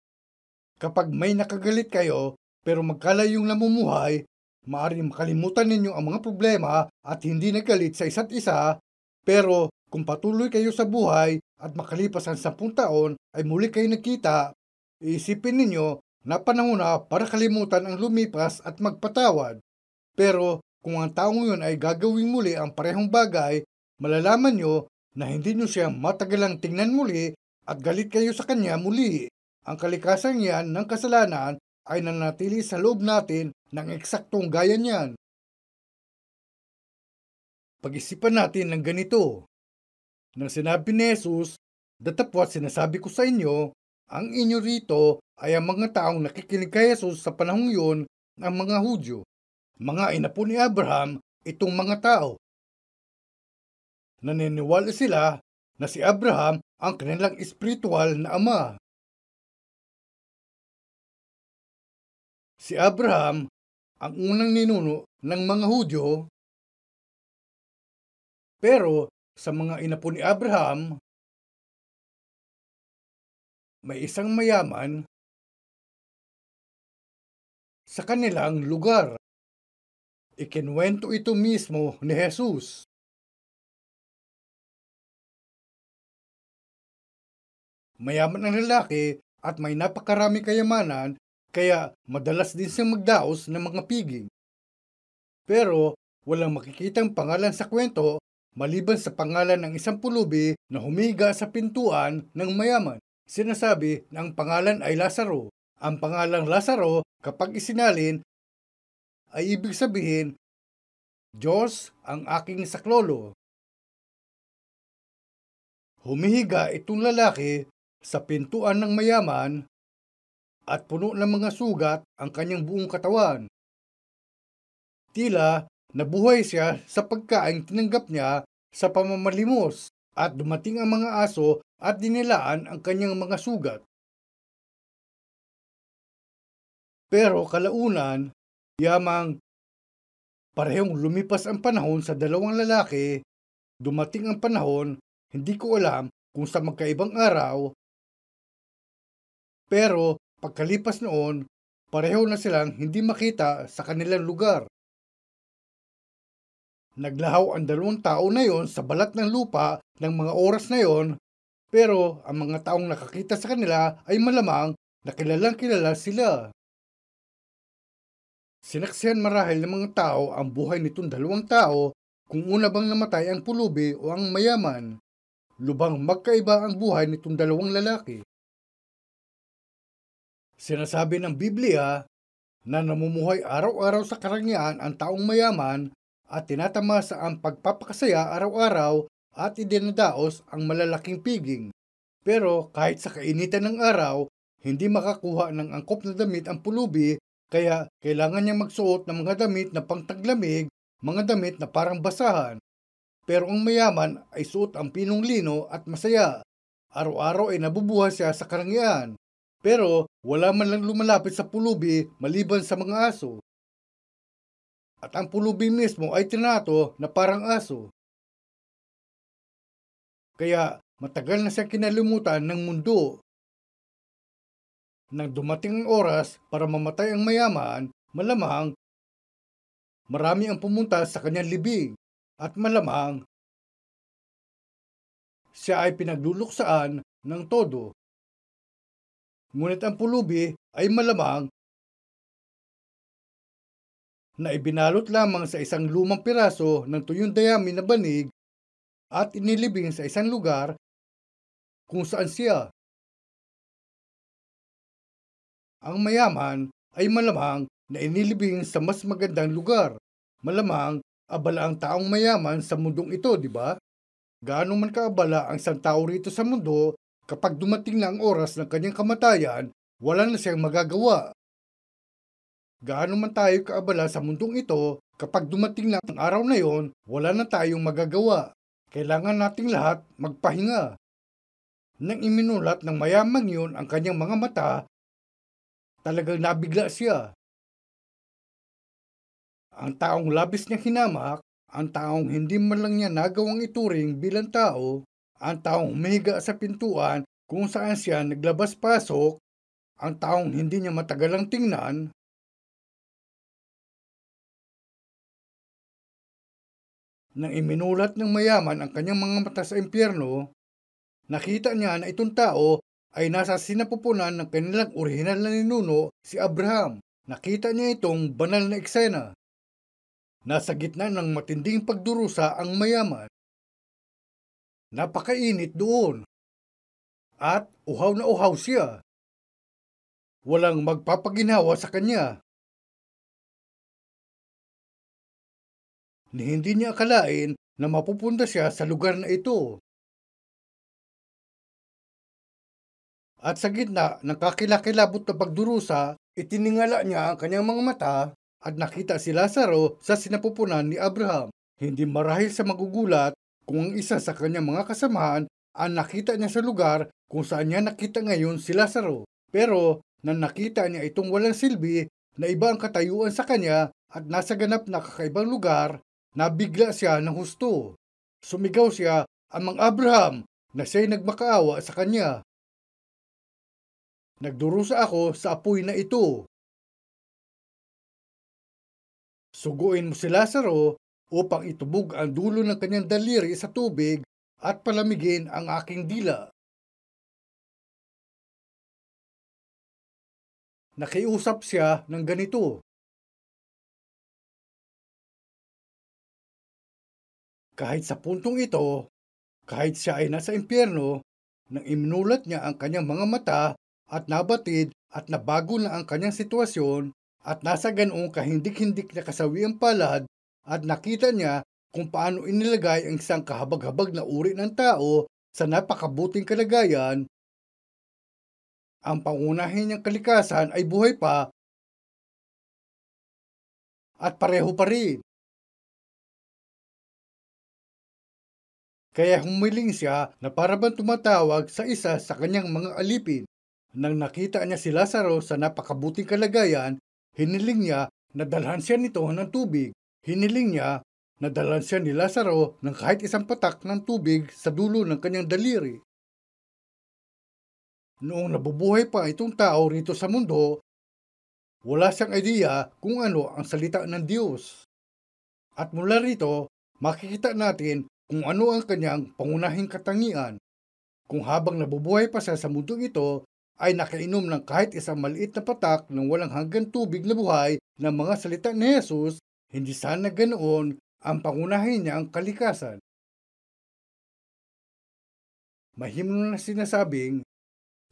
Kapag may nakagalit kayo, pero magkalayong namumuhay, maaaring makalimutan ninyo ang mga problema at hindi nagalit sa isa't isa, pero kung patuloy kayo sa buhay at makalipas ang 10 taon ay muli kayo nagkita, iisipin ninyo na panahon na para kalimutan ang lumipas at magpatawad. Pero kung ang taong yun ay gagawin muli ang parehong bagay, malalaman nyo na hindi nyo siya matagalang tingnan muli at galit kayo sa kanya muli. Ang kalikasan yan ng kasalanan ay nanatili sa loob natin ng eksaktong gaya niyan. Pag-isipan natin ng ganito. Nang sinabi ni Jesus, datapwat sinasabi ko sa inyo, ang inyo rito ay ang mga taong nakikinig kay Jesus sa panahong yun, ang mga Hudyo. Mga inapo ni Abraham, itong mga tao. Naniniwala sila na si Abraham ang kanilang espiritual na ama. Si Abraham ang unang ninuno ng mga Hudyo, pero sa mga inapo ni Abraham, may isang mayaman sa kanilang lugar. Ikinuwento ito mismo ni Jesus. Mayaman ang lalaki at may napakarami kayamanan, kaya madalas din siyang magdaos ng mga piging. Pero walang makikitang pangalan sa kwento maliban sa pangalan ng isang pulubi na humiga sa pintuan ng mayaman. Sinasabi na ang pangalan ay Lazaro. Ang pangalang Lazaro, kapag isinalin, ay ibig sabihin, Diyos ang aking saklolo. Humihiga itong lalaki sa pintuan ng mayaman at puno ng mga sugat ang kanyang buong katawan. Tila nabuhay siya sa pagkain tinanggap niya sa pamamalimos at dumating ang mga aso at dinilaan ang kanyang mga sugat. Pero kalaunan, yamang parehong lumipas ang panahon sa dalawang lalaki, dumating ang panahon, hindi ko alam kung sa magkaibang araw, pero pagkalipas noon, pareho na silang hindi makita sa kanilang lugar. Naglahaw ang dalawang tao na yon sa balat ng lupa ng mga oras na yon, pero ang mga taong nakakita sa kanila ay malamang na kilalang kilala sila. Sinaksihan marahil ng mga tao ang buhay nitong dalawang tao kung una bang namatay ang pulubi o ang mayaman. Lubang magkaiba ang buhay nitong dalawang lalaki. Sinasabi ng Biblia na namumuhay araw-araw sa karangyaan ang taong mayaman at tinatamasa ang pagpapakasaya araw-araw at idinadaos ang malalaking piging. Pero kahit sa kainitan ng araw, hindi makakuha ng angkop na damit ang pulubi, kaya kailangan niyang magsuot ng mga damit na pangtaglamig, mga damit na parang basahan. Pero ang mayaman ay suot ang pinong lino at masaya. Araw-araw ay nabubuhay siya sa karangyaan. Pero wala man lang lumalapit sa pulubi maliban sa mga aso. At ang pulubi mismo ay trinato na parang aso. Kaya matagal na siyang kinalimutan ng mundo. Nang dumating ang oras para mamatay ang mayaman, malamang marami ang pumunta sa kanyang libing at malamang siya ay pinagluluksaan ng todo. Ngunit ang pulubi ay malamang na ibinalot lamang sa isang lumang piraso ng tuyong dayami na banig at inilibing sa isang lugar kung saan siya. Ang mayaman ay malamang na inilibing sa mas magandang lugar. Malamang abala ang taong mayaman sa mundong ito, di ba? Gaano man kaabala ang isang tao rito sa mundo, kapag dumating na ang oras ng kanyang kamatayan, wala na siyang magagawa. Gaano man tayo kaabala sa mundong ito, kapag dumating na ang araw na yon, wala na tayong magagawa. Kailangan nating lahat magpahinga. Nang iminulat ng mayamang yun ang kanyang mga mata, talagang nabigla siya. Ang taong labis niyang hinamak, ang taong hindi man lang niya nagawang ituring bilang tao, ang taong humiga sa pintuan kung saan siya naglabas-pasok, ang taong hindi niya matagalang tingnan, nang iminulat ng mayaman ang kanyang mga mata sa impyerno, nakita niya na itong tao ay nasa sinapupunan ng kanilang orihinal na ninuno, si Abraham. Nakita niya itong banal na eksena. Nasa gitna ng matinding pagdurusa ang mayaman. Napakainit doon. At uhaw na uhaw siya. Walang magpapaginhawa sa kanya. Ni hindi niya akalain na mapupunta siya sa lugar na ito. At sa gitna ng kakilakilabot na pagdurusa, itiningala niya ang kanyang mga mata at nakita si Lazaro sa sinapupunan ni Abraham. Hindi marahil sa magugulat kung ang isa sa kanyang mga kasamahan ang nakita niya sa lugar kung saan niya nakita ngayon si Lazaro. Pero nang nakita niya itong walang silbi na iba ang katayuan sa kanya at nasa ganap na kakaibang lugar, nabigla siya ng husto. Sumigaw siya, "Amang Abraham," na siya'y nagmakaawa sa kanya. "Nagdurusa ako sa apoy na ito. Suguin mo si Lazaro upang itubog ang dulo ng kanyang daliri sa tubig at palamigin ang aking dila." Nakiusap siya ng ganito, kahit sa puntong ito, kahit siya ay nasa impyerno, nang iminulat niya ang kanyang mga mata at nabatid at nabago na ang kanyang sitwasyon at nasa ganoong kahindik-hindik na kasawiang palad at nakita niya kung paano inilagay ang isang kahabag-habag na uri ng tao sa napakabuting kalagayan, ang pangunahin niyang kalikasan ay buhay pa at pareho pa rin. Kaya humiling siya na para bang tumatawag sa isa sa kanyang mga alipin. Nang nakita niya si Lazaro sa napakabuting kalagayan, hiniling niya na dalhan siya nito ng tubig. Hiniling niya na dalhan siya ni Lazaro ng kahit isang patak ng tubig sa dulo ng kanyang daliri. Noong nabubuhay pa itong tao rito sa mundo, wala siyang idea kung ano ang salita ng Diyos. At mula rito, makikita natin kung ano ang kanyang pangunahing katangian. Kung habang nabubuhay pa siya sa mundong ito, ay nakainom ng kahit isang maliit na patak ng walang hanggang tubig na buhay ng mga salita ni Jesus, hindi sana ganoon ang pangunahin niya ang kalikasan. Mahimno na sinasabing,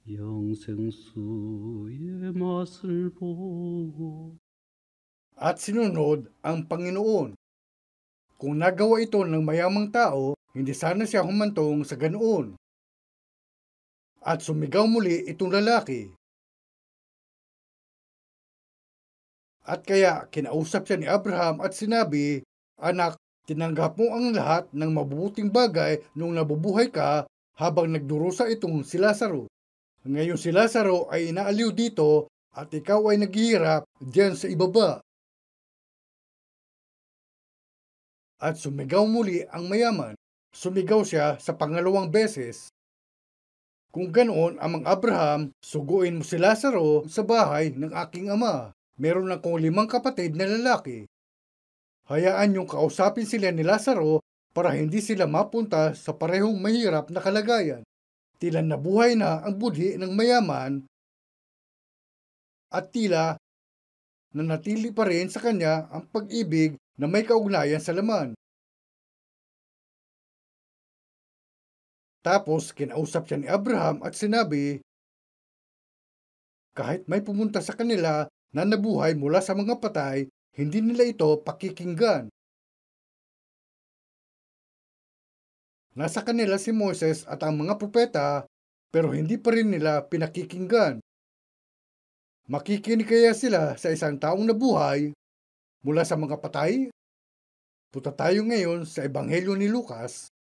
영생수의 맛을 보고 at sinunod ang Panginoon. Kung nagawa ito ng mayamang tao, hindi sana siya humantong sa ganoon. At sumigaw muli itong lalaki. At kaya kinausap siya ni Abraham at sinabi, "Anak, tinanggap mo ang lahat ng mabubuting bagay nung nabubuhay ka habang nagdurusa itong si Lazaro. Ngayon si Lazaro ay inaaliw dito at ikaw ay naghihirap diyan sa ibaba." At sumigaw muli ang mayaman. Sumigaw siya sa pangalawang beses. "Kung ganoon, Amang Abraham, suguin mo si Lazaro sa bahay ng aking ama. Meron akong 5 kapatid na lalaki. Hayaan niyong kausapin sila ni Lazaro para hindi sila mapunta sa parehong mahirap na kalagayan." Tila nabuhay na ang budhi ng mayaman at tila nanatili pa rin sa kanya ang pag-ibig na may kaugnayan sa laman. Tapos kinausap siya ni Abraham at sinabi, kahit may pumunta sa kanila na nabuhay mula sa mga patay, hindi nila ito pakikinggan. Nasa kanila si Moses at ang mga propeta, pero hindi pa rin nila pinakikinggan. Makikinig kaya sila sa isang taong nabuhay mula sa mga patay? Punta tayo ngayon sa Ebanghelyo ni Lucas.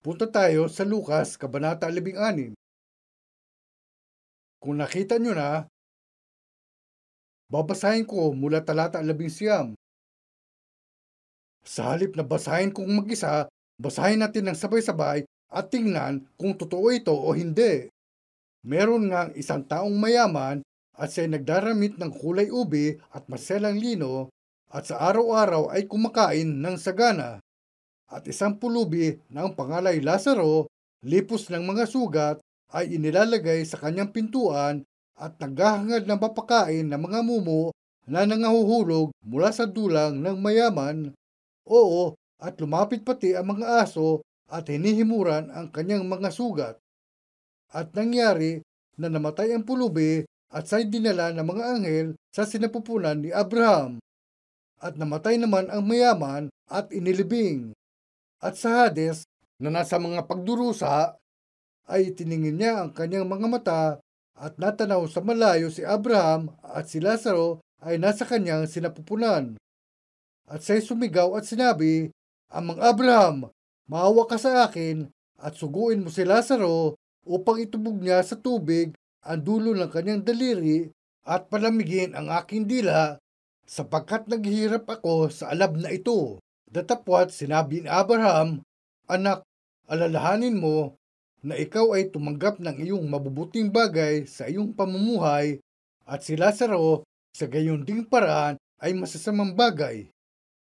Punta tayo sa Lucas, Kabanata 16. Kung nakita nyo na, babasahin ko mula talata 11. Sa halip na basahin kong mag-isa, basahin natin ng sabay-sabay at tingnan kung totoo ito o hindi. Meron ngang isang taong mayaman at siya'y nagdaramit ng kulay ube at maselang lino at sa araw-araw ay kumakain ng sagana. At isang pulubi na ang pangalay Lazaro, lipos ng mga sugat, ay inilalagay sa kanyang pintuan at naghahangad ng mapakain ng mga mumo na nangahuhulog mula sa dulang ng mayaman. Oo, at lumapit pati ang mga aso at hinihimuran ang kanyang mga sugat. At nangyari na namatay ang pulubi at siya'y dinala ng mga anghel sa sinapupunan ni Abraham. At namatay naman ang mayaman at inilibing. At sa Hades, na nasa mga pagdurusa, ay tiningin niya ang kanyang mga mata at natanaw sa malayo si Abraham at si Lazaro ay nasa kanyang sinapupunan. At siya'y sumigaw at sinabi, Amang Abraham, maawa ka sa akin at suguin mo si Lazaro upang itubog niya sa tubig ang dulo ng kanyang daliri at palamigin ang aking dila sapagkat naghihirap ako sa alab na ito. Datapwat sinabi ni Abraham, Anak, alalahanin mo na ikaw ay tumanggap ng iyong mabubuting bagay sa iyong pamumuhay at si Lazaro sa gayon ding paraan ay masasamang bagay.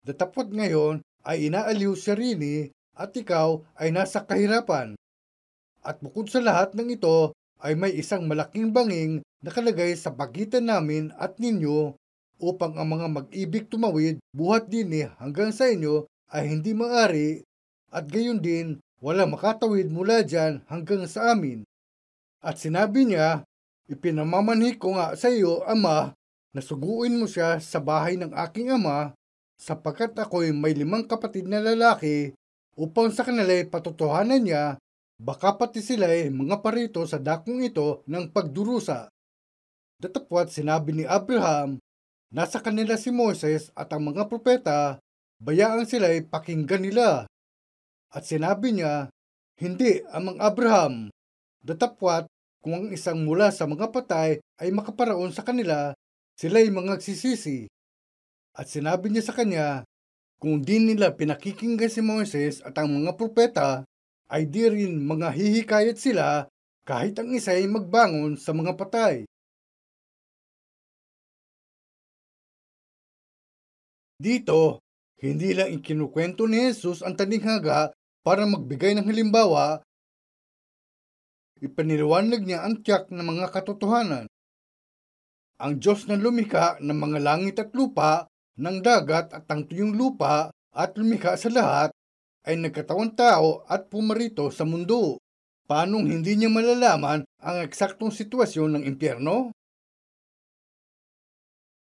Datapwat ngayon ay inaaliw siya rin at ikaw ay nasa kahirapan. At bukod sa lahat ng ito ay may isang malaking banging nakalagay sa pagitan namin at ninyo upang ang mga mag-ibig tumawid buhat din hanggang sa inyo ay hindi maaari at gayon din walang makatawid mula dyan hanggang sa amin. At sinabi niya, ipinamamanhi ko nga sa iyo, Ama, na suguin mo siya sa bahay ng aking ama sapagkat ako'y may 5 kapatid na lalaki upang sa kanila'y patotohanan niya, baka pati sila'y mga parito sa dakong ito ng pagdurusa. Datapwat sinabi ni Abraham, nasa kanila si Moses at ang mga propeta, bayaan sila'y pakinggan nila. At sinabi niya, hindi, Amang Abraham. Datapwat, kung ang isang mula sa mga patay ay makaparaon sa kanila, sila'y mga nagsisisi. At sinabi niya sa kanya, kung di nila pinakikinggan si Moses at ang mga propeta, ay di rin mga hihikayat sila kahit ang isa'y magbangon sa mga patay. Dito, hindi lang ikinukwento ni Jesus ang talinghaga para magbigay ng halimbawa, ipiniliwanag niya ang tiyak ng mga katotohanan. Ang Diyos na lumikha ng mga langit at lupa, ng dagat at ng tuyong lupa at lumikha sa lahat, ay nagkatawang tao at pumarito sa mundo. Paanong hindi niya malalaman ang eksaktong sitwasyon ng impyerno?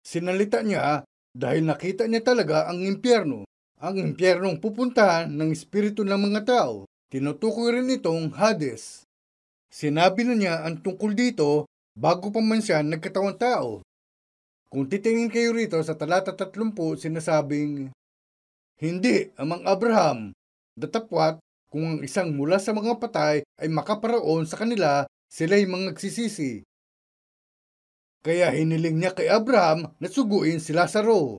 Sinalita niya dahil nakita niya talaga ang impyerno. Ang impyernong pupuntahan ng espiritu ng mga tao. Tinutukoy rin itong Hades. Sinabi na niya ang tungkol dito bago pa man siya nagkatawang tao. Kung titingin kayo rito sa talata 30, sinasabing, Hindi, Amang Abraham. Datapwat, kung ang isang mula sa mga patay ay makaparaon sa kanila, sila'y mga nagsisisi. Kaya hiniling niya kay Abraham na suguin si Lazaro.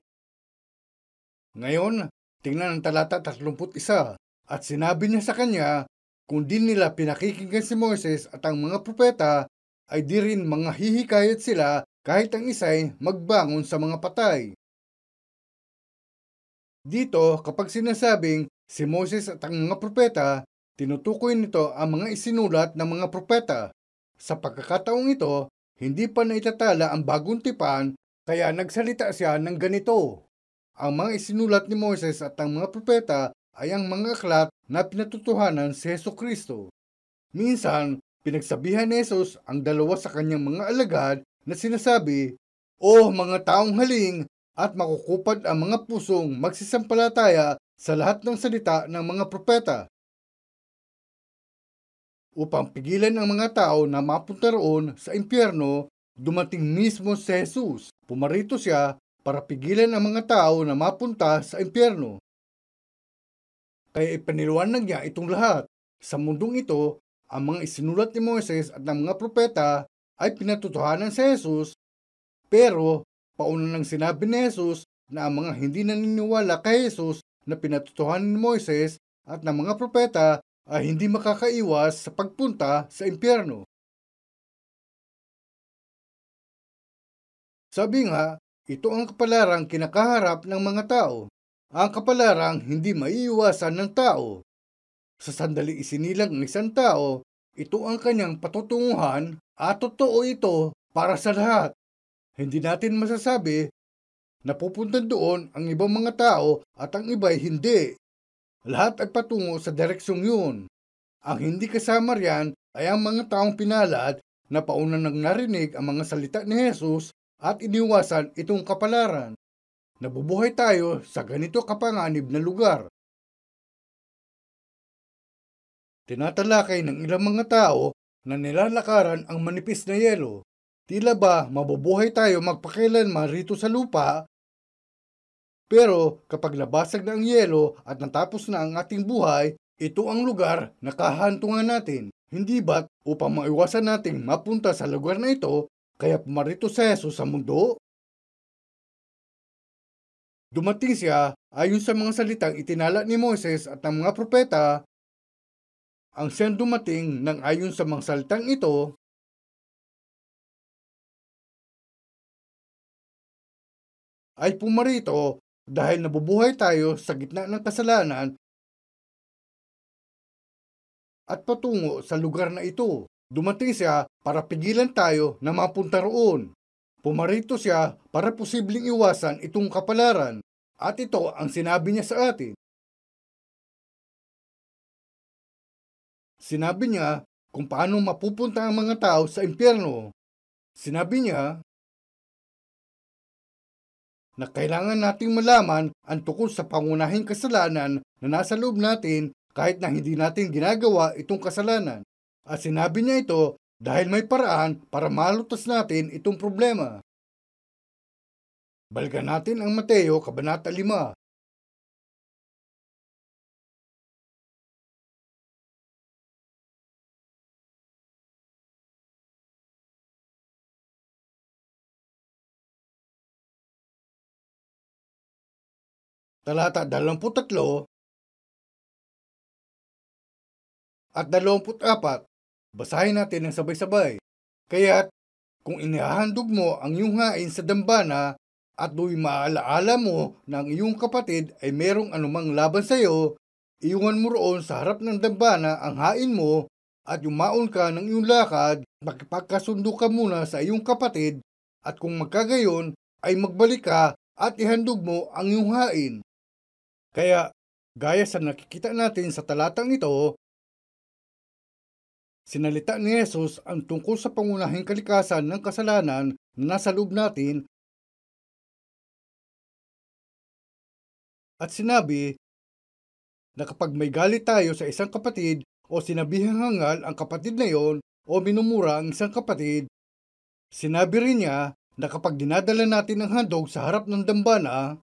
Ngayon, tingnan ang talata 31. At sinabi niya sa kanya, kung di nila pinakikinggan si Moses at ang mga propeta, ay di rin mga hihikayat sila kahit ang isa'y magbangon sa mga patay. Dito, kapag sinasabing si Moses at ang mga propeta, tinutukoy nito ang mga isinulat ng mga propeta. Sa pagkakataong ito, hindi pa naitatala ang bagong tipan, kaya nagsalita siya ng ganito. Ang mga isinulat ni Moses at ang mga propeta ay ang mga aklat na pinatutuhanan si Hesus Kristo. Minsan, pinagsabihan ni Jesus ang dalawa sa kanyang mga alagad na sinasabi, "O mga taong haling at makukupad ang mga pusong magsisampalataya sa lahat ng salita ng mga propeta." Upang pigilan ang mga tao na mapunta roon sa impyerno, dumating mismo si Jesus. Pumarito siya para pigilan ang mga tao na mapunta sa impyerno. Kaya ipaniwanag niya itong lahat. Sa mundong ito, ang mga isinulat ni Moises at ng mga propeta ay pinatutuhanan sa Jesus, pero pauna nang sinabi ni Jesus na ang mga hindi naniniwala kay Jesus na pinatutuhanan ni Moises at ng mga propeta ay hindi makakaiwas sa pagpunta sa impyerno. Sabi nga, ito ang kapalarang kinakaharap ng mga tao. Ang kapalarang hindi maiiwasan ng tao. Sa sandaling isinilang ng isang tao, ito ang kanyang patutunguhan at totoo ito para sa lahat. Hindi natin masasabi na pupunta doon ang ibang mga tao at ang iba'y hindi. Lahat ay patungo sa direksyong yun. Ang hindi kasama riyan ay ang mga taong pinalad na pauna nang narinig ang mga salita ni Jesus at iniwasan itong kapalaran. Nabubuhay tayo sa ganito kapanganib na lugar. Tinatalakay ng ilang mga tao na nilalakaran ang manipis na yelo. Tila ba mabubuhay tayo magpakailanman rito sa lupa? Pero kapag nabasag na ang yelo at natapos na ang ating buhay, ito ang lugar na kahantungan natin. Hindi ba't upang maiwasan nating mapunta sa lugar na ito, kaya pumarito si Jesus sa mundo? Dumating siya ayon sa mga salitang itinala ni Moses at ng mga propeta. Ang siyang dumating ng ayon sa mga salitang ito ay pumarito dahil nabubuhay tayo sa gitna ng kasalanan at patungo sa lugar na ito. Dumating siya para pigilan tayo na mapunta roon. Pumarito siya para posibleng iwasan itong kapalaran. At ito ang sinabi niya sa atin. Sinabi niya kung paano mapupunta ang mga tao sa impyerno. Sinabi niya na kailangan nating malaman ang tungkol sa pangunahing kasalanan na nasa loob natin kahit na hindi natin ginagawa itong kasalanan. At sinabi niya ito dahil may paraan para malutas natin itong problema. Balikan natin ang Mateo, Kabanata 5. Talata 23 at 24. Basahin natin ng sabay-sabay. Kaya't kung inihahandog mo ang iyong hain sa dambana at do'y maaalaala mo na ang iyong kapatid ay merong anumang laban sa iyo, iwan mo roon sa harap ng dambana ang hain mo at yumaon ka ng iyong lakad, makipagkasundo ka muna sa iyong kapatid at kung magkagayon ay magbalik ka at ihandog mo ang iyong hain. Kaya, gaya sa nakikita natin sa talatang ito, sinalita ni Jesus ang tungkol sa pangunahing kalikasan ng kasalanan na nasa loob natin at sinabi na kapag may galit tayo sa isang kapatid o sinabihang hangal ang kapatid na yon o minumura ang isang kapatid, sinabi rin niya na kapag dinadala natin ang handog sa harap ng dambana,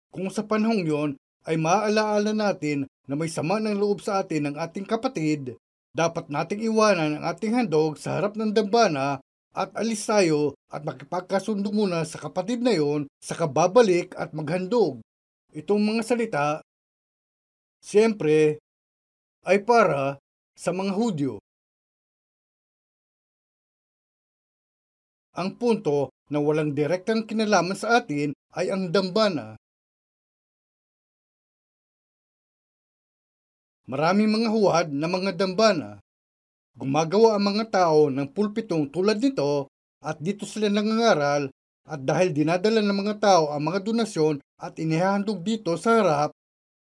kung sa panahong yon ay maaalaala natin na may sama ng loob sa atin ng ating kapatid, dapat nating iwanan ang ating handog sa harap ng dambana at alis tayo at makipagkasundo muna sa kapatid na yon sa kababalik at maghandog. Itong mga salita, siyempre, ay para sa mga Hudyo. Ang punto na walang direktang kinalaman sa atin ay ang dambana. Maraming mga huwad na mga dambana. Gumagawa ang mga tao ng pulpitong tulad nito at dito sila nangangaral at dahil dinadala ng mga tao ang mga donasyon at inihahandog dito sa harap,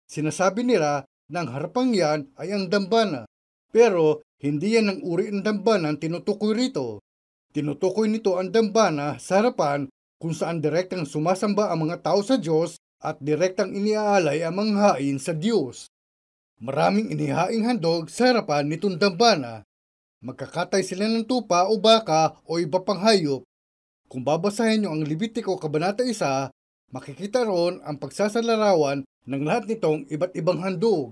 sinasabi nila na ang harapang yan ay ang dambana. Pero hindi yan ang uri ng dambana ang tinutukoy rito. Tinutukoy nito ang dambana sa harapan kung saan direktang sumasamba ang mga tao sa Diyos at direktang iniaalay ang mga hain sa Diyos. Maraming inihaing handog sa harapan nitong dambana. Magkakatay sila ng tupa o baka o iba pang hayop. Kung babasahin nyo ang Levitico Kabanata 1, makikita roon ang pagsasalarawan ng lahat nitong iba't ibang handog.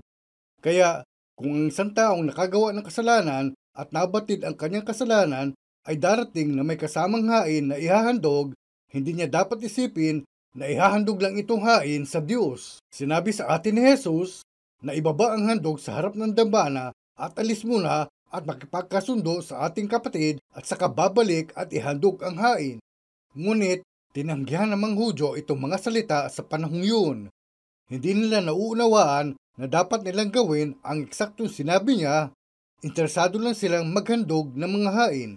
Kaya kung ang isang taong nakagawa ng kasalanan at nabatid ang kanyang kasalanan ay darating na may kasamang hain na ihahandog, hindi niya dapat isipin na ihahandog lang itong hain sa Diyos. Sinabi sa atin ni Jesus na ibaba ang handog sa harap ng dambana at alis muna at makipagkasundo sa ating kapatid at saka babalik at ihandog ang hain. Ngunit, tinanggihan ng mga Hudyo itong mga salita sa panahong yun. Hindi nila nauunawaan na dapat nilang gawin ang eksaktong sinabi niya, interesado lang silang maghandog ng mga hain.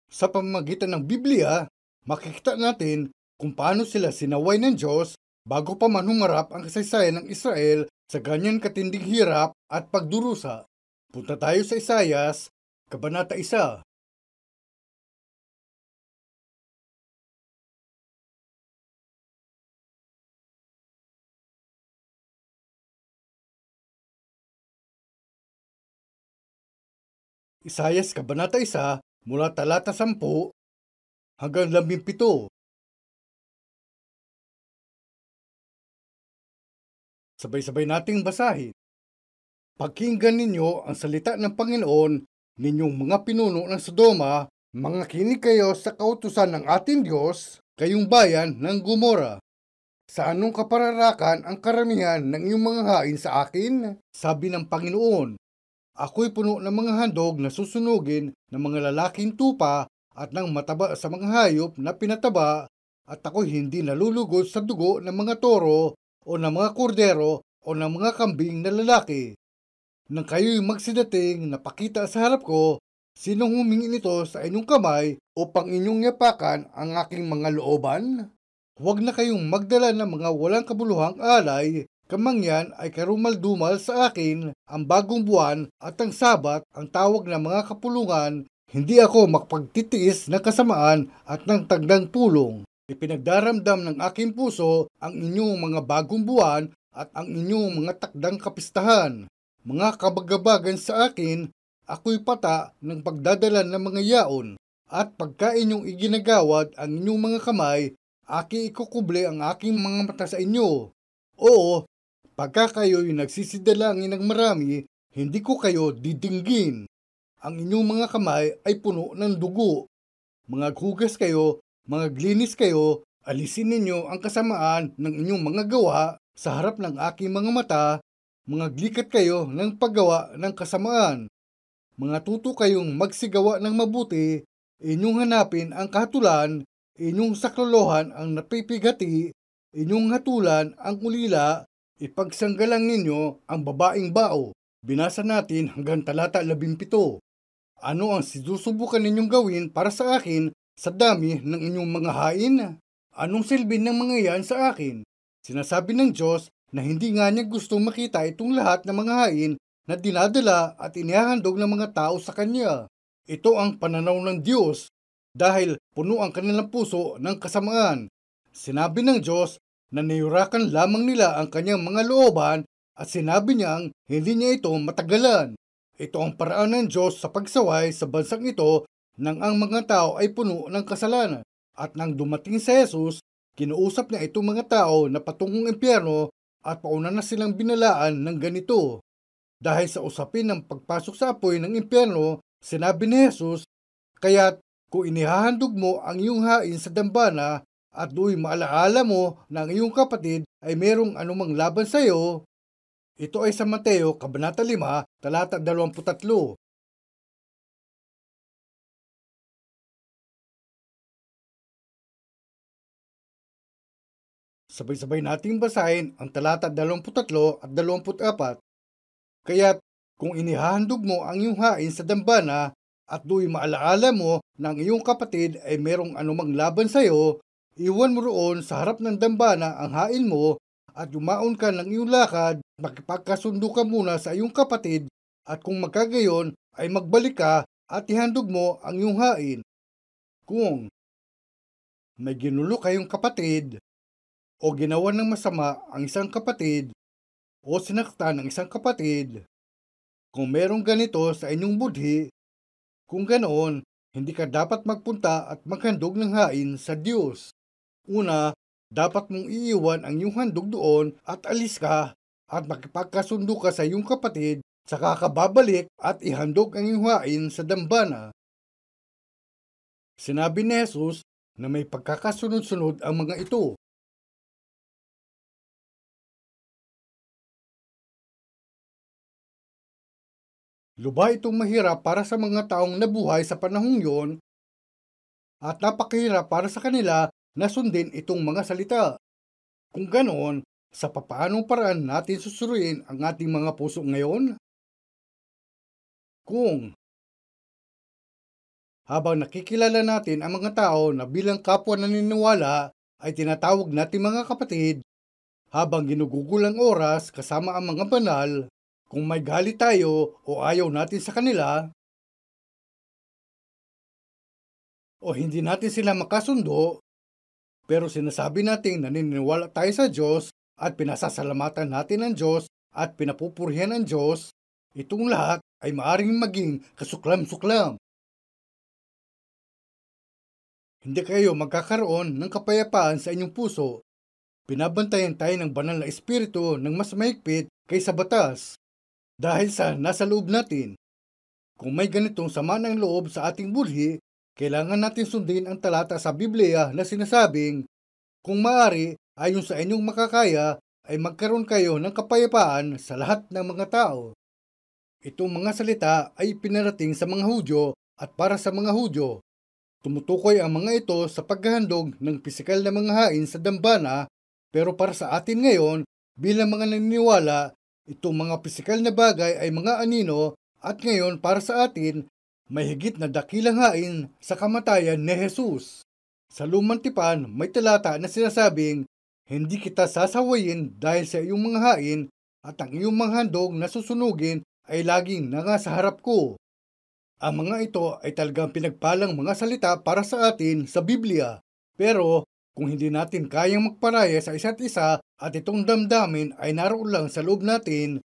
Sa pamamagitan ng Biblia, makikita natin kung paano sila sinaway ng Diyos bago pa man humarap ang kasaysayan ng Israel sa ganyan katinding hirap at pagdurusa. Punta tayo sa Isaias, Kabanata 1. Isaias Kabanata 1 mula talata 10 hanggang 17. Sabay-sabay nating basahin. Pakinggan ninyo ang salita ng Panginoon, ninyong mga pinuno ng Sodoma, mga kinig kayo sa kautusan ng ating Diyos, kayong bayan ng Gomora. Sa anong kapararakan ang karamihan ng iyong mga hain sa akin? Sabi ng Panginoon, ako'y puno ng mga handog na susunugin ng mga lalaking tupa at ng mataba sa mga hayop na pinataba, at ako'y hindi nalulugod sa dugo ng mga toro o ng mga kordero o ng mga kambing na lalaki. Nang kayo'y magsidating na pakita sa harap ko, sinong humingi nito sa inyong kamay upang inyong yapakan ang aking mga looban? Huwag na kayong magdala ng mga walang kabuluhang alay, kamangyan ay karumal-dumal sa akin ang bagong buwan at ang sabat ang tawag ng mga kapulungan, hindi ako makapagtitiis ng kasamaan at ng tagdang pulong. Ipinagdaramdam ng aking puso ang inyong mga bagong buwan at ang inyong mga takdang kapistahan. Mga kabagabagan sa akin, ako'y pata ng pagdadala ng mga yaon, at pagka inyong iginagawad ang inyong mga kamay, aki ikukuble ang aking mga mata sa inyo. Oo, pagka kayo'y nagsisidalangin ng marami, hindi ko kayo didinggin. Ang inyong mga kamay ay puno ng dugo. Mga hugas kayo, mga glinis kayo, alisin ninyo ang kasamaan ng inyong mga gawa sa harap ng aking mga mata, mga glikat kayo ng paggawa ng kasamaan. Mga tuto kayong magsigawa ng mabuti, inyong hanapin ang kahatulan, inyong saklolohan ang napipigati, inyong hatulan ang ulila, ipagsanggalang ninyo ang babaeng bao. Binasa natin hanggang talata 17. Ano ang sinusubukan ninyong gawin para sa akin sa dami ng inyong mga hain? Anong silbi ng mga yan sa akin? Sinasabi ng Diyos na hindi nga niya gustong makita itong lahat ng mga hain na dinadala at inihahandog ng mga tao sa Kanya. Ito ang pananaw ng Diyos dahil puno ang kanilang puso ng kasamaan. Sinabi ng Diyos na niyurakan lamang nila ang Kanyang mga looban at sinabi niyang hindi niya ito matagalan. Ito ang paraan ng Diyos sa pagsaway sa bansang ito nang ang mga tao ay puno ng kasalanan. At nang dumating si Jesus, kinuusap niya itong mga tao na patungong impyerno at pauna na silang binalaan ng ganito. Dahil sa usapin ng pagpasok sa apoy ng impyerno, sinabi ni Jesus, kaya't kung inihahandog mo ang iyong hain sa dambana at do'y maalaala mo na ang iyong kapatid ay merong anumang laban sa iyo, ito ay sa Mateo, Kabanata 5, talata 23. Sabay-sabay nating basahin ang talata 23 at 24. Kaya't kung inihahandog mo ang iyong hain sa dambana at do'y maalaala mo na ang iyong kapatid ay merong anumang laban sa iyo, iwan mo roon sa harap ng dambana ang hain mo at yumaon ka ng iyong lakad, makipagkasundo ka muna sa iyong kapatid at kung magkagayon ay magbalik ka at ihandog mo ang iyong hain. Kung may ginulo kayong kapatid o ginawa ng masama ang isang kapatid o sinaktan ang isang kapatid, kung merong ganito sa inyong budhi, kung ganoon, hindi ka dapat magpunta at maghandog ng hain sa Diyos. Una, dapat mong iiwan ang iyong handog doon at alis ka at makipagkasundo ka sa iyong kapatid, saka ka babalik at ihandog ang iyong hain sa dambana. Sinabi ni Jesus na may pagkakasunod-sunod ang mga ito. Lubha itong mahirap para sa mga taong nabuhay sa panahong yon at napakahirap para sa kanila na sundin itong mga salita. Kung ganoon, sa papaanong paraan natin susuruin ang ating mga puso ngayon? Kung habang nakikilala natin ang mga tao na bilang kapwa naniniwala ay tinatawag natin mga kapatid, habang ginugugol ang oras kasama ang mga banal, kung may galit tayo o ayaw natin sa kanila, o hindi natin sila makasundo, pero sinasabi natin naniniwala tayo sa Diyos at pinasasalamatan natin ang Diyos at pinapupurihan ang Diyos, itong lahat ay maaring maging kasuklam-suklam. Hindi kayo magkakaroon ng kapayapaan sa inyong puso. Binabantayan tayo ng banal na espiritu ng mas mahigpit kaysa batas. Dahil sa nasa loob natin. Kung may ganitong sama ng loob sa ating budhi, kailangan natin sundin ang talata sa Biblia na sinasabing, kung maaari, ayon sa inyong makakaya, ay magkaroon kayo ng kapayapaan sa lahat ng mga tao. Itong mga salita ay pinarating sa mga Hudyo at para sa mga Hudyo. Tumutukoy ang mga ito sa paghahandog ng pisikal na mga hain sa dambana, pero para sa atin ngayon, bilang mga naniniwala, itong mga pisikal na bagay ay mga anino at ngayon para sa atin, may higit na dakilang hain sa kamatayan ni Jesus. Sa Lumang Tipan, may talata na sinasabing, hindi kita sasawayin dahil sa iyong mga hain at ang iyong mga handog na susunugin ay laging nasa harap ko. Ang mga ito ay talagang pinagpalang mga salita para sa atin sa Biblia. Pero kung hindi natin kayang magparaya sa isa't isa at itong damdamin ay naroon lang sa loob natin,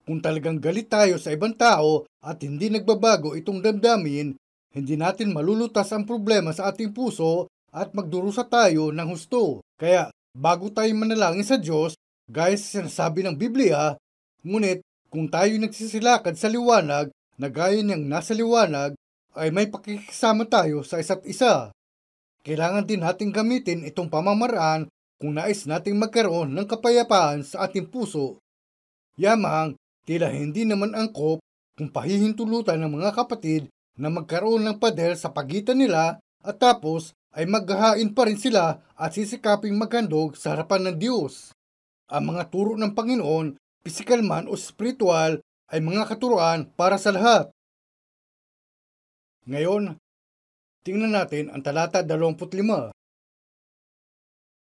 kung talagang galit tayo sa ibang tao at hindi nagbabago itong damdamin, hindi natin malulutas ang problema sa ating puso at magdurusa tayo ng husto. Kaya bago tayo manalangin sa Diyos, gaya sa sinasabi ng Biblia, ngunit kung tayo nagsisilakad sa liwanag na gaya niyang nasa liwanag, ay may pakikisama tayo sa isa't isa. Kailangan din nating gamitin itong pamamaraan kung nais nating magkaroon ng kapayapaan sa ating puso. Yamang, tila hindi naman angkop kung pahihintulutan ng mga kapatid na magkaroon ng pader sa pagitan nila at tapos ay maghahain pa rin sila at sisikaping maghandog sa harapan ng Diyos. Ang mga turo ng Panginoon, pisikal man o spiritual, ay mga katuruan para sa lahat. Ngayon, tingnan natin ang talata 25.